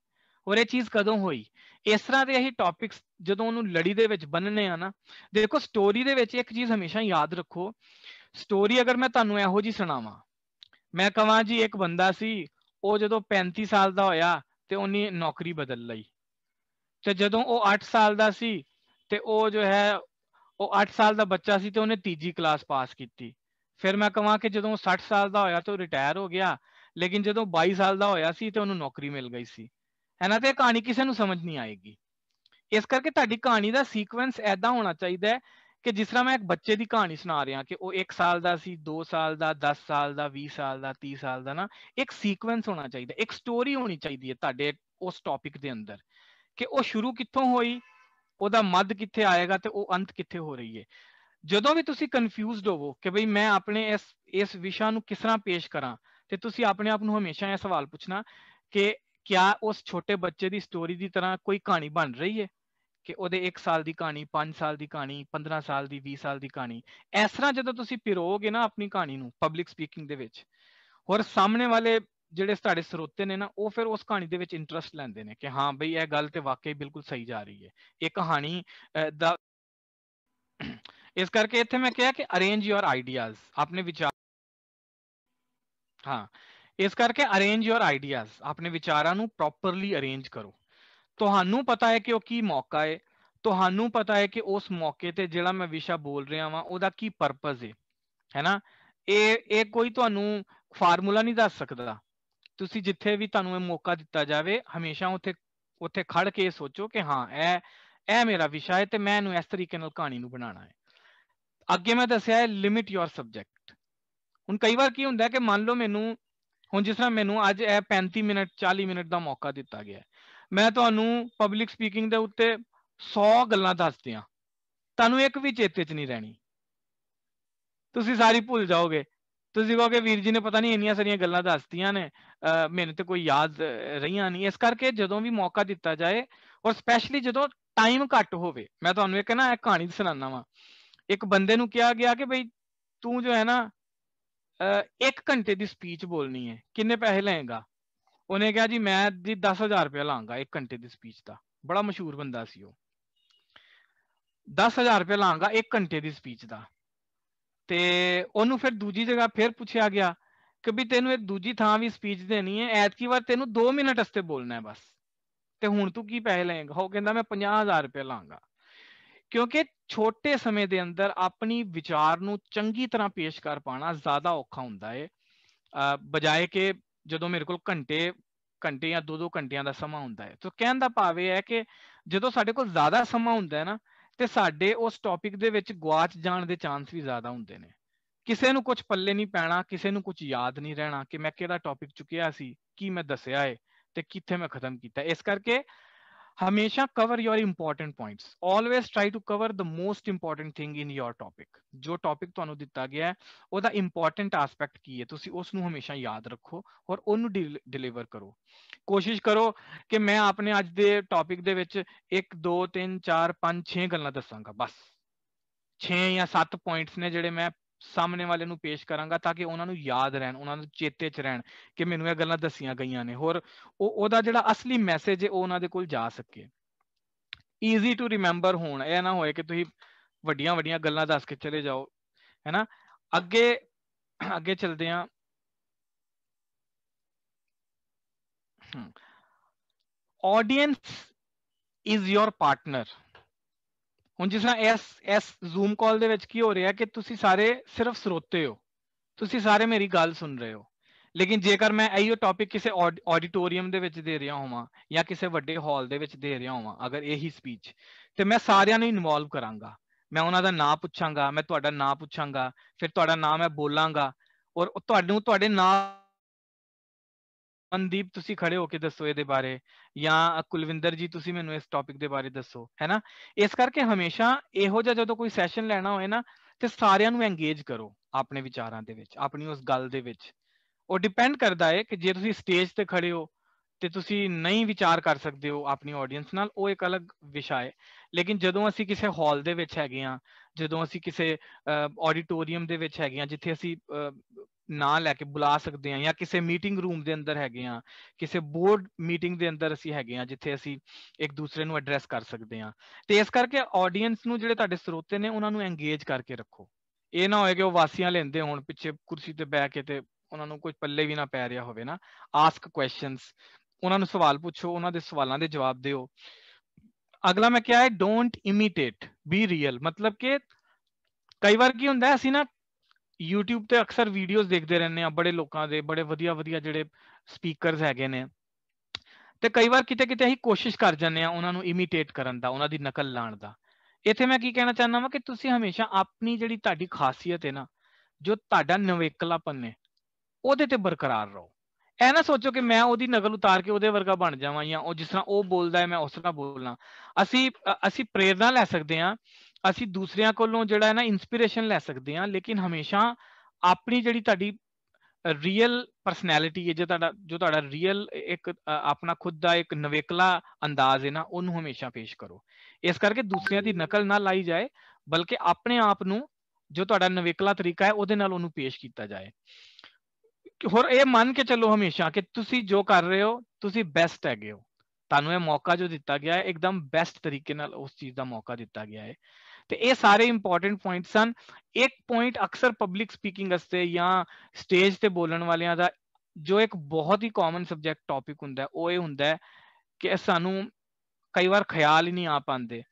ਔਰ ਇਹ ਚੀਜ਼ ਕਦੋਂ ਹੋਈ। ਇਸ ਤਰ੍ਹਾਂ ਦੇ ਅਸੀਂ ਟੌਪਿਕਸ ਜਦੋਂ ਉਹਨੂੰ ਲੜੀ ਦੇ ਵਿੱਚ ਬੰਨਣੇ ਆ ਨਾ, ਦੇਖੋ ਸਟੋਰੀ ਦੇ ਵਿੱਚ ਇੱਕ ਚੀਜ਼ ਹਮੇਸ਼ਾ ਯਾਦ ਰੱਖੋ, ਸਟੋਰੀ ਅਗਰ ਮੈਂ ਤੁਹਾਨੂੰ ਇਹੋ ਜਿਹੀ ਸੁਣਾਵਾਂ, ਮੈਂ ਕਹਾਂ ਜੀ ਇੱਕ ਬੰਦਾ ਸੀ ਉਹ ਜਦੋਂ 35 ਸਾਲ ਦਾ ਹੋਇਆ ਤੇ ਉਹਨੇ ਨੌਕਰੀ ਬਦਲ ਲਈ, ਤੇ ਜਦੋਂ ਉਹ 8 ਸਾਲ ਦਾ ਸੀ ਤੇ ਉਹ ਜੋ ਹੈ ਉਹ 8 ਸਾਲ ਦਾ ਬੱਚਾ ਸੀ ਤੇ ਉਹਨੇ 3 ਕਲਾਸ ਪਾਸ ਕੀਤੀ। ਫਿਰ ਮੈਂ ਕਹਾਂ ਕਿ ਜਦੋਂ 60 ਸਾਲ ਦਾ ਹੋਇਆ ਤੇ ਉਹ ਰਿਟਾਇਰ ਹੋ ਗਿਆ, ਲੇਕਿਨ ਜਦੋਂ 22 ਸਾਲ ਦਾ ਹੋਇਆ ਸੀ ਤੇ ਉਹਨੂੰ ਨੌਕਰੀ ਮਿਲ ਗਈ ਸੀ, ਹੈ ਨਾ। ਤੇ ਇਹ ਕਹਾਣੀ ਕਿਸੇ ਨੂੰ ਸਮਝ ਨਹੀਂ ਆਏਗੀ। ਇਸ ਕਰਕੇ ਤੁਹਾਡੀ ਕਹਾਣੀ ਦਾ ਸੀਕੁਐਂਸ ਐਦਾਂ ਹੋਣਾ ਚਾਹੀਦਾ ਹੈ ਕਿ ਜਿਸ ਤਰ੍ਹਾਂ ਮੈਂ ਇੱਕ ਬੱਚੇ ਦੀ ਕਹਾਣੀ ਸੁਣਾ ਰਿਹਾ ਕਿ ਉਹ 1 ਸਾਲ ਦਾ ਸੀ, 2 ਸਾਲ ਦਾ, 10 ਸਾਲ ਦਾ, 20 ਸਾਲ ਦਾ, 30 ਸਾਲ ਦਾ ਨਾ, ਇੱਕ ਸੀਕੁਐਂਸ ਹੋਣਾ ਚਾਹੀਦਾ, ਇੱਕ ਸਟੋਰੀ ਹੋਣੀ ਚਾਹੀਦੀ ਹੈ ਤੁਹਾਡੇ ਉਸ ਟੌਪਿਕ ਦੇ ਅੰਦਰ ਕਿ ਉਹ ਸ਼ੁਰੂ ਕਿੱਥੋਂ ਹੋਈ, ਉਹਦਾ ਮੱਧ ਕਿੱਥੇ ਆਏਗਾ ਤੇ ਉਹ ਅੰਤ ਕਿੱਥੇ ਹੋ ਰਹੀ ਹੈ। ਜਦੋਂ ਵੀ ਤੁਸੀਂ ਕਨਫਿਊਜ਼ਡ ਹੋਵੋ ਕਿ ਬਈ ਮੈਂ ਆਪਣੇ ਇਸ ਵਿਸ਼ਾ ਨੂੰ ਕਿਸ ਤਰ੍ਹਾਂ ਪੇਸ਼ ਕਰਾਂ, ਤੇ ਤੁਸੀਂ ਆਪਣੇ ਆਪ ਨੂੰ ਹਮੇਸ਼ਾ ਇਹ ਸਵਾਲ ਪੁੱਛਣਾ ਕਿ ਕਿਆ ਉਸ ਛੋਟੇ ਬੱਚੇ ਦੀ ਸਟੋਰੀ ਦੀ ਤਰ੍ਹਾਂ ਕੋਈ ਕਹਾਣੀ ਬਣ ਰਹੀ ਹੈ ਕਿ ਉਹਦੇ 1 ਸਾਲ ਦੀ ਕਹਾਣੀ, 5 ਸਾਲ ਦੀ ਕਹਾਣੀ, 15 ਸਾਲ ਦੀ, 20 ਸਾਲ ਦੀ ਕਹਾਣੀ। ਇਸ ਤਰ੍ਹਾਂ ਜਦੋਂ ਤੁਸੀਂ ਪਿਰੋਗੇ ਨਾ ਆਪਣੀ ਕਹਾਣੀ ਨੂੰ ਪਬਲਿਕ ਸਪੀਕਿੰਗ ਦੇ ਵਿੱਚ, ਔਰ ਸਾਹਮਣੇ ਵਾਲੇ ਜਿਹੜੇ ਤੁਹਾਡੇ ਸਰੋਤੇ ਨੇ ਨਾ ਉਹ ਫਿਰ ਉਸ ਕਹਾਣੀ ਦੇ ਵਿੱਚ ਇੰਟਰਸਟ ਲੈਂਦੇ ਨੇ ਕਿ ਹਾਂ ਬਈ ਇਹ ਗੱਲ ਤੇ ਵਾਕਈ ਬਿਲਕੁਲ ਸਹੀ ਜਾ ਰਹੀ ਹੈ, ਇਹ ਕਹਾਣੀ ਦਾ। ਇਸ ਕਰਕੇ ਇੱਥੇ ਮੈਂ ਕਿਹਾ ਕਿ ਅਰੇਂਜ ਯੋਰ ਆਈਡੀਆਜ਼, ਆਪਣੇ ਵਿਚਾਰ, ਹਾਂ ਇਸ ਕਰਕੇ ਅਰੇਂਜ ਯੋਰ ਆਈਡੀਆਜ਼, ਆਪਣੇ ਵਿਚਾਰਾਂ ਨੂੰ ਪ੍ਰੋਪਰਲੀ ਅਰੇਂਜ ਕਰੋ। ਤੁਹਾਨੂੰ ਪਤਾ ਹੈ ਕਿ ਉਹ ਕੀ ਮੌਕਾ ਹੈ, ਤੁਹਾਨੂੰ ਪਤਾ ਹੈ ਕਿ ਉਸ ਮੌਕੇ ਤੇ ਜਿਹੜਾ ਮੈਂ ਵਿਸ਼ਾ ਬੋਲ ਰਿਹਾ ਵਾਂ ਉਹਦਾ ਕੀ ਪਰਪਸ ਹੈ ਨਾ। ਇਹ ਕੋਈ ਤੁਹਾਨੂੰ ਫਾਰਮੂਲਾ ਨਹੀਂ ਦੱਸ ਸਕਦਾ। ਤੁਸੀਂ ਜਿੱਥੇ ਵੀ ਤੁਹਾਨੂੰ ਇਹ ਮੌਕਾ ਦਿੱਤਾ ਜਾਵੇ ਹਮੇਸ਼ਾ ਉੱਥੇ ਖੜ ਕੇ ਸੋਚੋ ਕਿ ਹਾਂ ਇਹ ਮੇਰਾ ਵਿਸ਼ਾ ਹੈ ਤੇ ਮੈਂ ਇਹਨੂੰ ਇਸ ਤਰੀਕੇ ਨਾਲ ਕਹਾਣੀ ਨੂੰ ਬਣਾਉਣਾ ਹੈ। ਅੱਗੇ ਮੈਂ ਦੱਸਿਆ ਹੈ ਲਿਮਿਟ ਯੋਰ ਸਬਜੈਕਟ। ਹੁਣ ਕਈ ਵਾਰ ਕੀ ਹੁੰਦਾ ਕਿ ਮੰਨ ਲਓ ਮੈਨੂੰ, ਹੁਣ ਜਿਸ ਤਰ੍ਹਾਂ ਮੈਨੂੰ ਅੱਜ ਇਹ 35 ਮਿੰਟ 40 ਮਿੰਟ ਦਾ ਮੌਕਾ ਦਿੱਤਾ ਗਿਆ, ਮੈਂ ਤੁਹਾਨੂੰ ਪਬਲਿਕ ਸਪੀਕਿੰਗ ਦੇ ਉੱਤੇ 100 ਗੱਲਾਂ ਦੱਸ ਦਿਆਂ, ਤੁਹਾਨੂੰ ਇੱਕ ਵੀ ਚੇਤੇ 'ਚ ਨਹੀਂ ਰਹਿਣੀ, ਤੁਸੀਂ ਸਾਰੀ ਭੁੱਲ ਜਾਓਗੇ। ਤੁਸੀਂ ਕਹੋਗੇ ਵੀਰ ਜੀ ਨੇ ਪਤਾ ਨਹੀਂ ਇੰਨੀਆਂ ਸਾਰੀਆਂ ਗੱਲਾਂ ਦੱਸਤੀਆਂ ਨੇ, ਮੈਨੂੰ ਤੇ ਕੋਈ ਯਾਦ ਰਹੀਆਂ ਨਹੀਂ। ਇਸ ਕਰਕੇ ਜਦੋਂ ਵੀ ਮੌਕਾ ਦਿੱਤਾ ਜਾਏ ਔਰ ਸਪੈਸ਼ਲੀ ਜਦੋਂ ਟਾਈਮ ਘੱਟ ਹੋਵੇ, ਮੈਂ ਤੁਹਾਨੂੰ ਇੱਕ ਨਾ ਇੱਕ ਕਹਾਣੀ ਸੁਣਾਉਣਾ ਵਾ। ਇੱਕ ਬੰਦੇ ਨੂੰ ਕਿਹਾ ਗਿਆ ਕਿ ਬਈ ਤੂੰ ਜੋ ਹੈ ਨਾ 1 ਘੰਟੇ ਦੀ ਸਪੀਚ ਬੋਲਣੀ ਹੈ, ਕਿੰਨੇ ਪੈਸੇ ਲਏਗਾ? ਉਹਨੇ ਕਿਹਾ ਜੀ ਮੈਂ ਜੀ 10,000 ਰੁਪਇਆ ਲਾਂਗਾ 1 ਘੰਟੇ ਦੀ ਸਪੀਚ ਦਾ। ਬੜਾ ਮਸ਼ਹੂਰ ਬੰਦਾ ਸੀ ਉਹ। 10,000 ਰੁਪਇਆ ਲਾਂਗਾ 1 ਘੰਟੇ ਦੀ ਸਪੀਚ ਦਾ। ਤੇ ਉਹਨੂੰ ਫਿਰ ਦੂਜੀ ਜਗ੍ਹਾ ਫਿਰ ਪੁੱਛਿਆ ਗਿਆ ਕਿ ਵੀ ਤੈਨੂੰ ਇੱਕ ਦੂਜੀ ਥਾਂ ਵੀ ਸਪੀਚ ਦੇਣੀ ਹੈ, ਐਤਕੀ ਵਾਰ ਤੈਨੂੰ 2 ਮਿੰਟ ਵਾਸਤੇ ਬੋਲਣਾ ਹੈ ਬਸ, ਤੇ ਹੁਣ ਤੂੰ ਕੀ ਪੈਸੇ ਲਏਗਾ? ਉਹ ਕਹਿੰਦਾ ਮੈਂ 50,000 ਰੁਪਇਆ ਲਾਂਗਾ। ਕਿਉਂਕਿ ਛੋਟੇ ਸਮੇਂ ਦੇ ਅੰਦਰ ਆਪਣੀ ਵਿਚਾਰ ਨੂੰ ਚੰਗੀ ਤਰ੍ਹਾਂ ਪੇਸ਼ ਕਰ ਪਾਣਾ ਜ਼ਿਆਦਾ ਔਖਾ ਹੁੰਦਾ ਹੈ ਬਜਾਏ ਕਿ ਜਦੋਂ ਮੇਰੇ ਕੋਲ ਘੰਟੇ ਜਾਂ 2-2 ਘੰਟਿਆਂ ਦਾ ਸਮਾਂ ਹੁੰਦਾ ਹੈ। ਤਾਂ ਕਹਿਣ ਦਾ ਭਾਵ ਇਹ ਹੈ ਕਿ ਜਦੋਂ ਸਾਡੇ ਕੋਲ ਜ਼ਿਆਦਾ ਸਮਾਂ ਹੁੰਦਾ ਹੈ ਨਾ ਤੇ ਸਾਡੇ ਉਸ ਟੌਪਿਕ ਦੇ ਵਿੱਚ ਗੁਆਚ ਜਾਣ ਦੇ ਚਾਂਸ ਵੀ ਜ਼ਿਆਦਾ ਹੁੰਦੇ ਨੇ। ਕਿਸੇ ਨੂੰ ਕੁਝ ਪੱਲੇ ਨਹੀਂ ਪੈਣਾ, ਕਿਸੇ ਨੂੰ ਕੁਝ ਯਾਦ ਨਹੀਂ ਰਹਿਣਾ ਕਿ ਮੈਂ ਕਿਹੜਾ ਟੌਪਿਕ ਚੁੱਕਿਆ ਸੀ, ਕੀ ਮੈਂ ਦੱਸਿਆ ਹੈ ਤੇ ਕਿੱਥੇ ਮੈਂ ਖਤਮ ਕੀਤਾ। ਇਸ ਕਰਕੇ ਹਮੇਸ਼ਾ cover your important points, always try to cover the most important thing in your topic. ਜੋ ਟੌਪਿਕ ਤੁਹਾਨੂੰ ਦਿੱਤਾ ਗਿਆ ਹੈ ਉਹਦਾ ਇੰਪੋਰਟੈਂਟ ਐਸਪੈਕਟ ਕੀ ਹੈ, ਤੁਸੀਂ ਉਸ ਨੂੰ ਹਮੇਸ਼ਾ ਯਾਦ ਰੱਖੋ ਔਰ ਉਹਨੂੰ ਡਿਲੀਵਰ ਕਰੋ। ਕੋਸ਼ਿਸ਼ ਕਰੋ ਕਿ ਮੈਂ ਆਪਣੇ ਅੱਜ ਦੇ ਟੌਪਿਕ ਦੇ ਵਿੱਚ 1 2 3 4 5 6 ਗੱਲਾਂ ਦੱਸਾਂਗਾ, ਬਸ 6 ਜਾਂ 7 ਪੁਆਇੰਟਸ ਨੇ ਜਿਹੜੇ ਮੈਂ ਸਾਹਮਣੇ ਵਾਲੇ ਨੂੰ ਪੇਸ਼ ਕਰਾਂਗਾ ਤਾਂ ਕਿ ਉਹਨਾਂ ਨੂੰ ਯਾਦ ਰਹਿਣ, ਉਹਨਾਂ ਨੂੰ ਚੇਤੇ 'ਚ ਰਹਿਣ ਕਿ ਮੈਨੂੰ ਇਹ ਗੱਲਾਂ ਦੱਸੀਆਂ ਗਈਆਂ ਨੇ, ਹੋਰ ਉਹਦਾ ਜਿਹੜਾ ਅਸਲੀ ਮੈਸੇਜ ਹੈ ਉਹ ਉਹਨਾਂ ਦੇ ਕੋਲ ਜਾ ਸਕੇ, ਈਜ਼ੀ ਟੂ ਰਿਮੈਂਬਰ ਹੋਣ। ਇਹ ਨਾ ਹੋਏ ਕਿ ਤੁਸੀਂ ਵੱਡੀਆਂ ਵੱਡੀਆਂ ਗੱਲਾਂ ਦੱਸ ਕੇ ਚਲੇ ਜਾਓ, ਹੈ ਨਾ। ਅੱਗੇ ਚਲਦੇ ਹਾਂ। Audience is your partner. ਹੁਣ ਜਿਸ ਤਰ੍ਹਾਂ ਇਸ ਜ਼ੂਮ ਕਾਲ ਦੇ ਵਿੱਚ ਕੀ ਹੋ ਰਿਹਾ ਕਿ ਤੁਸੀਂ ਸਾਰੇ ਸਿਰਫ ਸਰੋਤੇ ਹੋ, ਤੁਸੀਂ ਸਾਰੇ ਮੇਰੀ ਗੱਲ ਸੁਣ ਰਹੇ ਹੋ, ਲੇਕਿਨ ਜੇਕਰ ਮੈਂ ਇਹੋ ਟੌਪਿਕ ਕਿਸੇ ਆਡੀਟੋਰੀਅਮ ਦੇ ਵਿੱਚ ਦੇ ਰਿਹਾ ਹੋਵਾਂ ਜਾਂ ਕਿਸੇ ਵੱਡੇ ਹਾਲ ਦੇ ਵਿੱਚ ਦੇ ਰਿਹਾ ਹੋਵਾਂ ਅਗਰ ਇਹੀ ਸਪੀਚ, ਤੇ ਮੈਂ ਸਾਰਿਆਂ ਨੂੰ ਇਨਵੋਲਵ ਕਰਾਂਗਾ। ਮੈਂ ਉਹਨਾਂ ਦਾ ਨਾਂ ਪੁੱਛਾਂਗਾ, ਮੈਂ ਤੁਹਾਡਾ ਨਾਂ ਪੁੱਛਾਂਗਾ, ਫਿਰ ਤੁਹਾਡਾ ਨਾਂ ਮੈਂ ਬੋਲਾਂਗਾ ਔਰ ਤੁਹਾਨੂੰ ਤੁਹਾਡੇ ਨਾਂ ਮਨਦੀਪ ਤੁਸੀਂ ਖੜੇ ਹੋ ਕੇ ਦੱਸੋ ਇਹਦੇ ਬਾਰੇ, ਜਾਂ ਕੁਲਵਿੰਦਰ ਜੀ ਤੁਸੀਂ ਮੈਨੂੰ ਇਸ ਟੌਪਿਕ ਦੇ ਬਾਰੇ ਦੱਸੋ, ਹੈ ਨਾ। ਇਸ ਕਰਕੇ ਹਮੇਸ਼ਾ ਇਹੋ ਜਿਹਾ ਜਦੋਂ ਕੋਈ ਸੈਸ਼ਨ ਲੈਣਾ ਹੋਏ ਨਾ ਤੇ ਸਾਰਿਆਂ ਨੂੰ ਐਂਗੇਜ ਕਰੋ ਆਪਣੇ ਵਿਚਾਰਾਂ ਦੇ ਵਿੱਚ, ਆਪਣੀ ਉਸ ਗੱਲ ਦੇ ਵਿੱਚ। ਉਹ ਡਿਪੈਂਡ ਕਰਦਾ ਹੈ ਕਿ ਜੇ ਤੁਸੀਂ ਸਟੇਜ ਤੇ ਖੜੇ ਹੋ ਤੇ ਤੁਸੀਂ ਨਹੀਂ ਵਿਚਾਰ ਕਰ ਸਕਦੇ ਹੋ ਆਪਣੀ ਆਡੀਅנס ਨਾਲ, ਉਹ ਇੱਕ ਅਲੱਗ ਵਿਸ਼ਾ ਹੈ। ਲੇਕਿਨ ਜਦੋਂ ਅਸੀਂ ਕਿਸੇ ਹਾਲ ਦੇ ਵਿੱਚ ਹੈਗੇ ਹਾਂ, ਜਦੋਂ ਅਸੀਂ ਕਿਸੇ ਆਡੀਟੋਰੀਅਮ ਦੇ ਵਿੱਚ ਹੈਗੇ ਹਾਂ ਜਿੱਥੇ ਅਸੀਂ ਨਾਂ ਲੈ ਕੇ ਬੁਲਾ ਸਕਦੇ ਹਾਂ, ਜਾਂ ਕਿਸੇ ਮੀਟਿੰਗ ਰੂਮ ਦੇ ਅੰਦਰ ਹੈਗੇ ਹਾਂ, ਕਿਸੇ ਬੋਰਡ ਮੀਟਿੰਗ ਦੇ ਅੰਦਰ ਅਸੀਂ ਹੈਗੇ ਹਾਂ ਜਿੱਥੇ ਅਸੀਂ ਇੱਕ ਦੂਸਰੇ ਨੂੰ ਐਡਰੈਸ ਕਰ ਸਕਦੇ ਹਾਂ, ਤੇ ਇਸ ਕਰਕੇ ਆਡੀਅנס ਨੂੰ ਜਿਹੜੇ ਤੁਹਾਡੇ ਸਰੋਤੇ ਨੇ ਉਹਨਾਂ ਨੂੰ ਐਂਗੇਜ ਕਰਕੇ ਰੱਖੋ। ਇਹ ਨਾ ਹੋਏ ਕਿ ਉਹ ਵਾਸੀਆਂ ਲੈਂਦੇ ਹੋਣ ਪਿੱਛੇ ਕੁਰਸੀ ਤੇ ਬਹਿ ਕੇ ਤੇ ਉਹਨਾਂ ਨੂੰ ਕੋਈ ਪੱਲੇ ਵੀ ਨਾ ਪੈ ਰਿਹਾ ਹੋਵੇ ਨਾ। ਆਸਕ ਕੁਐਸਚਨਸ, ਉਹਨਾਂ ਨੂੰ ਸਵਾਲ ਪੁੱਛੋ, ਉਹਨਾਂ ਦੇ ਸਵਾਲਾਂ ਦੇ ਜਵਾਬ ਦਿਓ। ਅਗਲਾ ਮੈਂ ਕਿਹਾ ਹੈ ਡੋਂਟ ਇਮੀਟੇਟ, ਬੀ ਰੀਅਲ। ਮਤਲਬ ਕਿ ਕਈ ਵਾਰ ਕੀ ਹੁੰਦਾ ਅਸੀਂ ਨਾ YouTube ਤੇ ਅਕਸਰ ਵੀਡੀਓਜ਼ ਦੇਖਦੇ ਰਹਿੰਦੇ ਆ ਬੜੇ ਲੋਕਾਂ ਦੇ, ਬੜੇ ਵਧੀਆ ਵਧੀਆ ਜਿਹੜੇ ਸਪੀਕਰਸ ਹੈਗੇ ਨੇ, ਤੇ ਕਈ ਵਾਰ ਕਿਤੇ ਕਿਤੇ ਅਸੀਂ ਕੋਸ਼ਿਸ਼ ਕਰ ਜਾਂਦੇ ਆ ਉਹਨਾਂ ਨੂੰ ਇਮੀਟੇਟ ਕਰਨ ਦਾ, ਉਹਨਾਂ ਦੀ ਨਕਲ ਲਾਉਣ ਦਾ। ਇੱਥੇ ਮੈਂ ਕੀ ਕਹਿਣਾ ਚਾਹੁੰਦਾ ਵਾਂ ਕਿ ਤੁਸੀਂ ਹਮੇਸ਼ਾ ਆਪਣੀ ਜਿਹੜੀ ਤੁਹਾਡੀ ਖਾਸੀਅਤ ਹੈ ਨਾ, ਜੋ ਤੁਹਾਡਾ ਨਵੇਕਲਾਪਨ ਨੇ, ਉਹਦੇ ਤੇ ਬਰਕਰਾਰ ਰਹੋ। ਇਹ ਨਾ ਸੋਚੋ ਕਿ ਮੈਂ ਉਹਦੀ ਨਕਲ ਉਤਾਰ ਕੇ ਉਹਦੇ ਵਰਗਾ ਬਣ ਜਾਵਾਂ, ਜਾਂ ਉਹ ਜਿਸ ਤਰ੍ਹਾਂ ਉਹ ਬੋਲਦਾ ਹੈ ਮੈਂ ਉਸ ਤਰ੍ਹਾਂ ਬੋਲਣਾ। ਅਸੀਂ ਪ੍ਰੇਰਨਾ ਲੈ ਸਕਦੇ ਹਾਂ, ਅਸੀਂ ਦੂਸਰਿਆਂ ਕੋਲੋਂ ਜਿਹੜਾ ਹੈ ਨਾ ਇੰਸਪੀਰੇਸ਼ਨ ਲੈ ਸਕਦੇ ਹਾਂ, ਲੇਕਿਨ ਹਮੇਸ਼ਾ ਆਪਣੀ ਜਿਹੜੀ ਤੁਹਾਡੀ ਰੀਅਲ ਪਰਸਨੈਲਿਟੀ ਹੈ, ਜੋ ਤੁਹਾਡਾ ਰੀਅਲ ਇੱਕ ਆਪਣਾ ਖੁਦ ਦਾ ਇੱਕ ਨਵੇਕਲਾ ਅੰਦਾਜ਼ ਹੈ ਨਾ, ਉਹਨੂੰ ਹਮੇਸ਼ਾ ਪੇਸ਼ ਕਰੋ। ਇਸ ਕਰਕੇ ਦੂਸਰਿਆਂ ਦੀ ਨਕਲ ਨਾ ਲਾਈ ਜਾਏ, ਬਲਕਿ ਆਪਣੇ ਆਪ ਨੂੰ ਜੋ ਤੁਹਾਡਾ ਨਵੇਕਲਾ ਤਰੀਕਾ ਹੈ ਉਹਦੇ ਨਾਲ ਉਹਨੂੰ ਪੇਸ਼ ਕੀਤਾ ਜਾਏ। ਹੋਰ ਇਹ ਮੰਨ ਕੇ ਚੱਲੋ ਹਮੇਸ਼ਾ ਕਿ ਤੁਸੀਂ ਜੋ ਕਰ ਰਹੇ ਹੋ ਤੁਸੀਂ ਬੈਸਟ ਹੈਗੇ ਹੋ, ਤੁਹਾਨੂੰ ਇਹ ਮੌਕਾ ਜੋ ਦਿੱਤਾ ਗਿਆ ਹੈ ਇੱਕਦਮ ਬੈਸਟ ਤਰੀਕੇ ਨਾਲ ਉਸ ਚੀਜ਼ ਦਾ ਮੌਕਾ ਦਿੱਤਾ ਗਿਆ ਹੈ। ਤੇ ਇਹ ਸਾਰੇ ਇੰਪੋਰਟੈਂਟ ਪੁਆਇੰਟਸ ਹਨ। ਇੱਕ ਪੁਆਇੰਟ ਅਕਸਰ ਪਬਲਿਕ ਸਪੀਕਿੰਗ ਵਾਸਤੇ ਜਾਂ ਸਟੇਜ ਤੇ ਬੋਲਣ ਵਾਲਿਆਂ ਦਾ ਜੋ ਇੱਕ ਬਹੁਤ ਹੀ ਕਾਮਨ ਸਬਜੈਕਟ ਟੌਪਿਕ ਹੁੰਦਾ ਉਹ ਇਹ ਹੁੰਦਾ ਕਿ ਸਾਨੂੰ ਕਈ ਵਾਰ ਖਿਆਲ ਹੀ ਨਹੀਂ ਆ ਪਾਉਂਦੇ।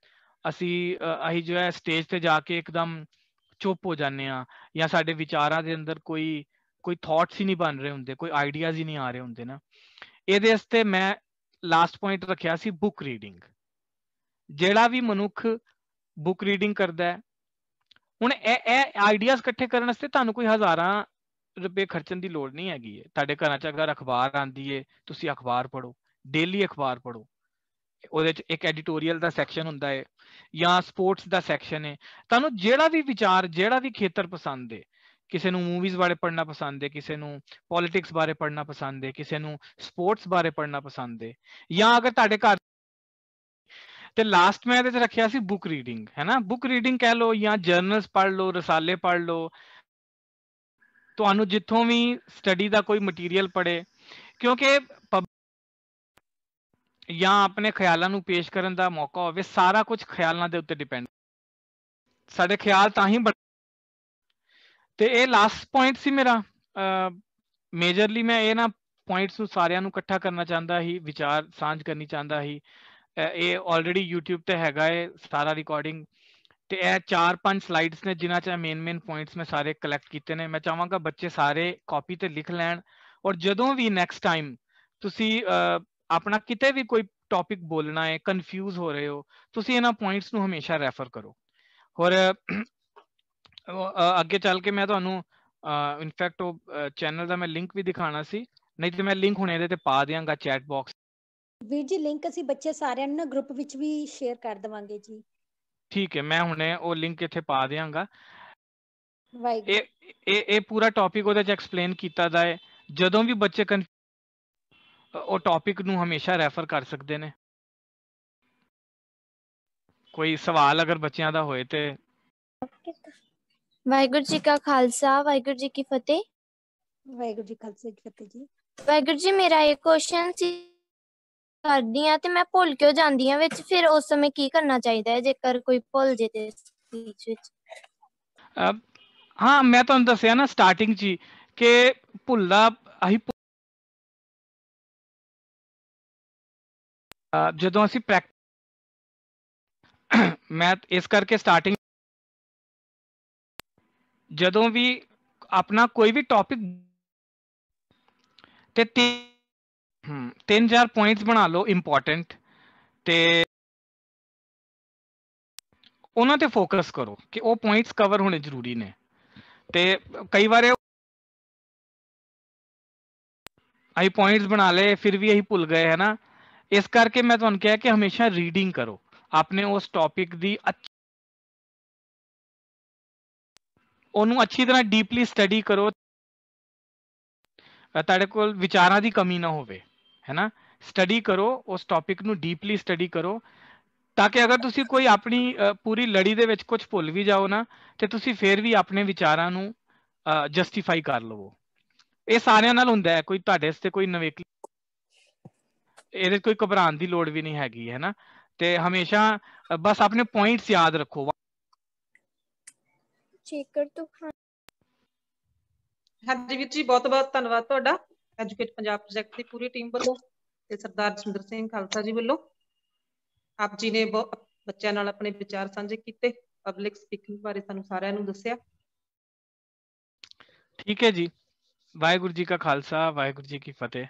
ਅਸੀਂ ਜੋ ਹੈ ਸਟੇਜ ਤੇ ਜਾ ਕੇ ਇੱਕਦਮ ਚੁੱਪ ਹੋ ਜਾਂਦੇ ਹਾਂ, ਜਾਂ ਸਾਡੇ ਵਿਚਾਰਾਂ ਦੇ ਅੰਦਰ ਕੋਈ ਥਾਟਸ ਹੀ ਨਹੀਂ ਬਣ ਰਹੇ ਹੁੰਦੇ, ਕੋਈ ਆਈਡੀਆਜ਼ ਹੀ ਨਹੀਂ ਆ ਰਹੇ ਹੁੰਦੇ ਨਾ। ਇਹਦੇ ਵਾਸਤੇ ਮੈਂ ਲਾਸਟ ਪੁਆਇੰਟ ਰੱਖਿਆ ਸੀ ਬੁੱਕ ਰੀਡਿੰਗ। ਜਿਹੜਾ ਵੀ ਮਨੁੱਖ ਬੁੱਕ ਰੀਡਿੰਗ ਕਰਦਾ ਹੈ, ਹੁਣ ਇਹ ਆਈਡੀਆਜ਼ ਇਕੱਠੇ ਕਰਨ ਵਾਸਤੇ ਤੁਹਾਨੂੰ ਕੋਈ ਹਜ਼ਾਰਾਂ ਰੁਪਏ ਖਰਚਣ ਦੀ ਲੋੜ ਨਹੀਂ ਹੈਗੀ ਹੈ। ਤੁਹਾਡੇ ਘਰਾਂ 'ਚ ਅਗਰ ਅਖਬਾਰ ਆਉਂਦੀ ਹੈ, ਤੁਸੀਂ ਅਖਬਾਰ ਪੜ੍ਹੋ, ਡੇਲੀ ਅਖਬਾਰ ਪੜ੍ਹੋ। ਉਹਦੇ 'ਚ ਇੱਕ ਐਡੀਟੋਰੀਅਲ ਦਾ ਸੈਕਸ਼ਨ ਹੁੰਦਾ ਹੈ ਜਾਂ ਸਪੋਰਟਸ ਦਾ ਸੈਕਸ਼ਨ ਹੈ। ਤੁਹਾਨੂੰ ਜਿਹੜਾ ਵੀ ਵਿਚਾਰ, ਜਿਹੜਾ ਵੀ ਖੇਤਰ ਪਸੰਦ ਹੈ, ਕਿਸੇ ਨੂੰ ਮੂਵੀਜ਼ ਬਾਰੇ ਪੜ੍ਹਨਾ ਪਸੰਦ ਹੈ, ਕਿਸੇ ਨੂੰ ਪੋਲਿਟਿਕਸ ਬਾਰੇ ਪੜ੍ਹਨਾ ਪਸੰਦ ਹੈ, ਕਿਸੇ ਨੂੰ ਸਪੋਰਟਸ ਬਾਰੇ ਪੜ੍ਹਨਾ ਪਸੰਦ ਹੈ, ਜਾਂ ਅਗਰ ਤੁਹਾਡੇ ਘਰ ਤੇ ਲਾਸਟ ਮੈਂ ਇਹਦੇ 'ਚ ਰੱਖਿਆ ਸੀ ਬੁੱਕ ਰੀਡਿੰਗ, ਹੈ ਨਾ। ਬੁੱਕ ਰੀਡਿੰਗ ਕਹਿ ਲਓ ਜਾਂ ਜਰਨਲਸ ਪੜ੍ਹ ਲਓ, ਰਸਾਲੇ ਪੜ੍ਹ ਲਓ, ਤੁਹਾਨੂੰ ਜਿੱਥੋਂ ਵੀ ਸਟੱਡੀ ਦਾ ਕੋਈ ਮਟੀਰੀਅਲ ਪੜ੍ਹੇ, ਕਿਉਂਕਿ ਜਾਂ ਆਪਣੇ ਖਿਆਲਾਂ ਨੂੰ ਪੇਸ਼ ਕਰਨ ਦਾ ਮੌਕਾ ਹੋਵੇ, ਸਾਰਾ ਕੁਝ ਖਿਆਲਾਂ ਦੇ ਉੱਤੇ ਡਿਪੈਂਡ। ਸਾਡੇ ਖਿਆਲ ਤਾਂ ਹੀ ਤੇ ਇਹ ਲਾਸਟ ਪੁਆਇੰਟ ਸੀ ਮੇਰਾ। ਮੇਜਰਲੀ ਮੈਂ ਇਹ ਨਾ ਪੁਆਇੰਟਸ ਨੂੰ ਸਾਰਿਆਂ ਨੂੰ ਇਕੱਠਾ ਕਰਨਾ ਚਾਹੁੰਦਾ ਸੀ, ਵਿਚਾਰ ਸਾਂਝ ਕਰਨੀ ਚਾਹੁੰਦਾ ਸੀ। ਇਹ ਆਲਰੇਡੀ YouTube ਤੇ ਹੈਗਾ ਹੈ ਸਾਰਾ ਰਿਕਾਰਡਿੰਗ, ਤੇ ਇਹ 4-5 ਸਲਾਈਡਸ ਨੇ ਜਿਨ੍ਹਾਂ 'ਚ ਮੇਨ ਪੁਆਇੰਟਸ ਮੈਂ ਸਾਰੇ ਕਲੈਕਟ ਕੀਤੇ ਨੇ। ਮੈਂ ਚਾਹਾਂਗਾ ਬੱਚੇ ਸਾਰੇ ਕਾਪੀ ਤੇ ਲਿਖ ਲੈਣ, ਔਰ ਜਦੋਂ ਵੀ ਨੈਕਸਟ ਟਾਈਮ ਤੁਸੀਂ ਆਪਣਾ ਕਿਤੇ ਵੀ ਕੋਈ ਟੌਪਿਕ ਬੋਲਣਾ ਹੈ, ਕਨਫਿਊਜ਼ ਹੋ ਰਹੇ ਹੋ, ਤੁਸੀਂ ਇਹਨਾਂ ਪੁਆਇੰਟਸ ਨੂੰ ਹਮੇਸ਼ਾ ਰੈਫਰ ਕਰੋ। ਔਰ ਅੱਗੇ ਚੱਲ ਕੇ ਮੈਂ ਤੁਹਾਨੂੰ ਇਨਫੈਕਟ ਉਹ ਚੈਨਲ ਦਾ ਮੈਂ ਲਿੰਕ ਵੀ ਦਿਖਾਣਾ ਸੀ, ਨਹੀਂ ਤੇ ਮੈਂ ਲਿੰਕ ਹੁਣ ਇਹਦੇ ਤੇ ਪਾ ਦਿਆਂਗਾ ਚੈਟ ਬਾਕਸ। ਵੀਰ ਜੀ ਲਿੰਕ ਅਸੀਂ ਬੱਚੇ ਸਾਰਿਆਂ ਨੂੰ ਨਾ ਗਰੁੱਪ ਵਿੱਚ ਵੀ ਸ਼ੇਅਰ ਕਰ ਦੇਵਾਂਗੇ ਜੀ। ਠੀਕ ਹੈ, ਮੈਂ ਹੁਣੇ ਉਹ ਲਿੰਕ ਇੱਥੇ ਪਾ ਦਿਆਂਗਾ। ਵਾਹਿਗੁਰੂ। ਇਹ ਪੂਰਾ ਟੌਪਿਕ ਉਹਦੇ 'ਚ ਐਕਸਪਲੇਨ ਕੀਤਾ ਦਾ ਹੈ। ਜਦੋਂ ਵੀ ਬੱਚੇ ਉਹ ਟੌਪਿਕ ਨੂੰ ਹਮੇਸ਼ਾ ਰੈਫਰ ਕਰ ਸਕਦੇ ਨੇ। ਕੋਈ ਸਵਾਲ ਅਗਰ ਬੱਚਿਆਂ ਦਾ ਹੋਏ ਤੇ। ਵਾਹਿਗੁਰੂ ਜੀ ਕਾ ਖਾਲਸਾ, ਵਾਹਿਗੁਰੂ ਜੀ ਕੀ ਫਤਿਹ। ਵਾਹਿਗੁਰੂ ਜੀ ਖਾਲਸਾ ਜੀ ਫਤਿਹ ਜੀ। ਵਾਹਿਗੁਰੂ ਜੀ, ਮੇਰਾ ਇਹ ਕੁਐਸਚਨ ਸੀ, ਕਰਦੀ ਆ ਤੇ ਮੈਂ ਭੁੱਲ ਕਿਉਂ ਜਾਂਦੀ ਆ ਵਿੱਚ, ਫਿਰ ਉਸ ਸਮੇਂ ਕੀ ਕਰਨਾ ਚਾਹੀਦਾ ਹੈ ਜੇਕਰ ਕੋਈ ਭੁੱਲ ਜੇ ਤੇ ਸਪੀਚ ਵਿੱਚ? ਹਾਂ, ਮੈਂ ਤੁਹਾਨੂੰ ਦੱਸਿਆ ਨਾ ਸਟਾਰਟਿੰਗ 'ਚ ਹੀ ਕਿ ਭੁੱਲਦਾ ਅਸੀਂ ਜਦੋਂ ਅਸੀਂ ਮੈਂ ਇਸ ਕਰਕੇ ਸਟਾਰਟਿੰਗ ਜਦੋਂ ਵੀ ਆਪਣਾ ਕੋਈ ਵੀ ਟੌਪਿਕ ਤੇ 3-4 ਪੁਆਇੰਟਸ ਬਣਾ ਲਓ ਇੰਪੋਰਟੈਂਟ, ਤੇ ਉਹਨਾਂ ਤੇ ਫੋਕਸ ਕਰੋ ਕਿ ਉਹ ਪੁਆਇੰਟਸ ਕਵਰ ਹੋਣੇ ਜ਼ਰੂਰੀ ਨੇ। ਤੇ ਕਈ ਵਾਰ ਅਸੀਂ ਪੁਆਇੰਟਸ ਬਣਾ ਲਏ ਫਿਰ ਵੀ ਅਸੀਂ ਭੁੱਲ ਗਏ, ਹੈ ਨਾ। ਇਸ ਕਰਕੇ ਮੈਂ ਤੁਹਾਨੂੰ ਕਿਹਾ ਕਿ ਹਮੇਸ਼ਾ ਰੀਡਿੰਗ ਕਰੋ ਆਪਣੇ ਉਸ ਟੌਪਿਕ ਦੀ, ਉਹਨੂੰ ਅੱਛੀ ਤਰ੍ਹਾਂ ਡੀਪਲੀ ਸਟੱਡੀ ਕਰੋ, ਤੁਹਾਡੇ ਕੋਲ ਵਿਚਾਰਾਂ ਦੀ ਕਮੀ ਨਾ ਹੋਵੇ, ਹੈ ਨਾ। ਸਟੱਡੀ ਕਰੋ ਉਸ ਟੌਪਿਕ ਨੂੰ, ਡੀਪਲੀ ਸਟੱਡੀ ਕਰੋ, ਤਾਂ ਕਿ ਅਗਰ ਤੁਸੀਂ ਕੋਈ ਆਪਣੀ ਪੂਰੀ ਲੜੀ ਦੇ ਵਿੱਚ ਕੁਝ ਭੁੱਲ ਵੀ ਜਾਓ ਨਾ, ਤੇ ਤੁਸੀਂ ਫਿਰ ਵੀ ਆਪਣੇ ਵਿਚਾਰਾਂ ਨੂੰ ਜਸਟੀਫਾਈ ਕਰ ਲਵੋ। ਇਹ ਸਾਰਿਆਂ ਨਾਲ ਹੁੰਦਾ ਹੈ, ਕੋਈ ਤੁਹਾਡੇ ਵਾਸਤੇ ਕੋਈ ਨਵੇਕਲੀ, ਇਹਦੇ ਕੋਈ ਘਬਰਾਉਣ ਦੀ ਲੋੜ ਵੀ ਨਹੀਂ ਹੈਗੀ, ਹੈ ਨਾ। ਤੇ ਹਮੇਸ਼ਾ ਬਸ ਆਪਣੇ ਪੁਆਇੰਟਸ ਯਾਦ ਰੱਖੋ। ਜੇਕਰ ਤੂੰ ਹਾਂਜੀ ਵੀਰ ਜੀ, ਬਹੁਤ ਬਹੁਤ ਧੰਨਵਾਦ ਤੁਹਾਡਾ ਐਜੂਕੇਟ ਪੰਜਾਬ ਪ੍ਰੋਜੈਕਟ ਦੀ ਪੂਰੀ ਟੀਮ ਵੱਲੋਂ ਤੇ ਸਰਦਾਰ ਜਸਵਿੰਦਰ ਸਿੰਘ ਖਾਲਸਾ ਜੀ ਵੱਲੋਂ। ਆਪ ਜੀ ਨੇ ਬਹੁਤ ਬੱਚਿਆਂ ਨਾਲ ਆਪਣੇ ਵਿਚਾਰ ਸਾਂਝੇ ਕੀਤੇ, ਪਬਲਿਕ ਸਪੀਕਿੰਗ ਬਾਰੇ ਸਾਨੂੰ ਸਾਰਿਆਂ ਨੂੰ ਦੱਸਿਆ। ਠੀਕ ਹੈ ਜੀ, ਵਾਹਿਗੁਰੂ ਜੀ ਕਾ ਖਾਲਸਾ, ਵਾਹਿਗੁਰੂ ਜੀ ਕੀ ਫਤਿਹ।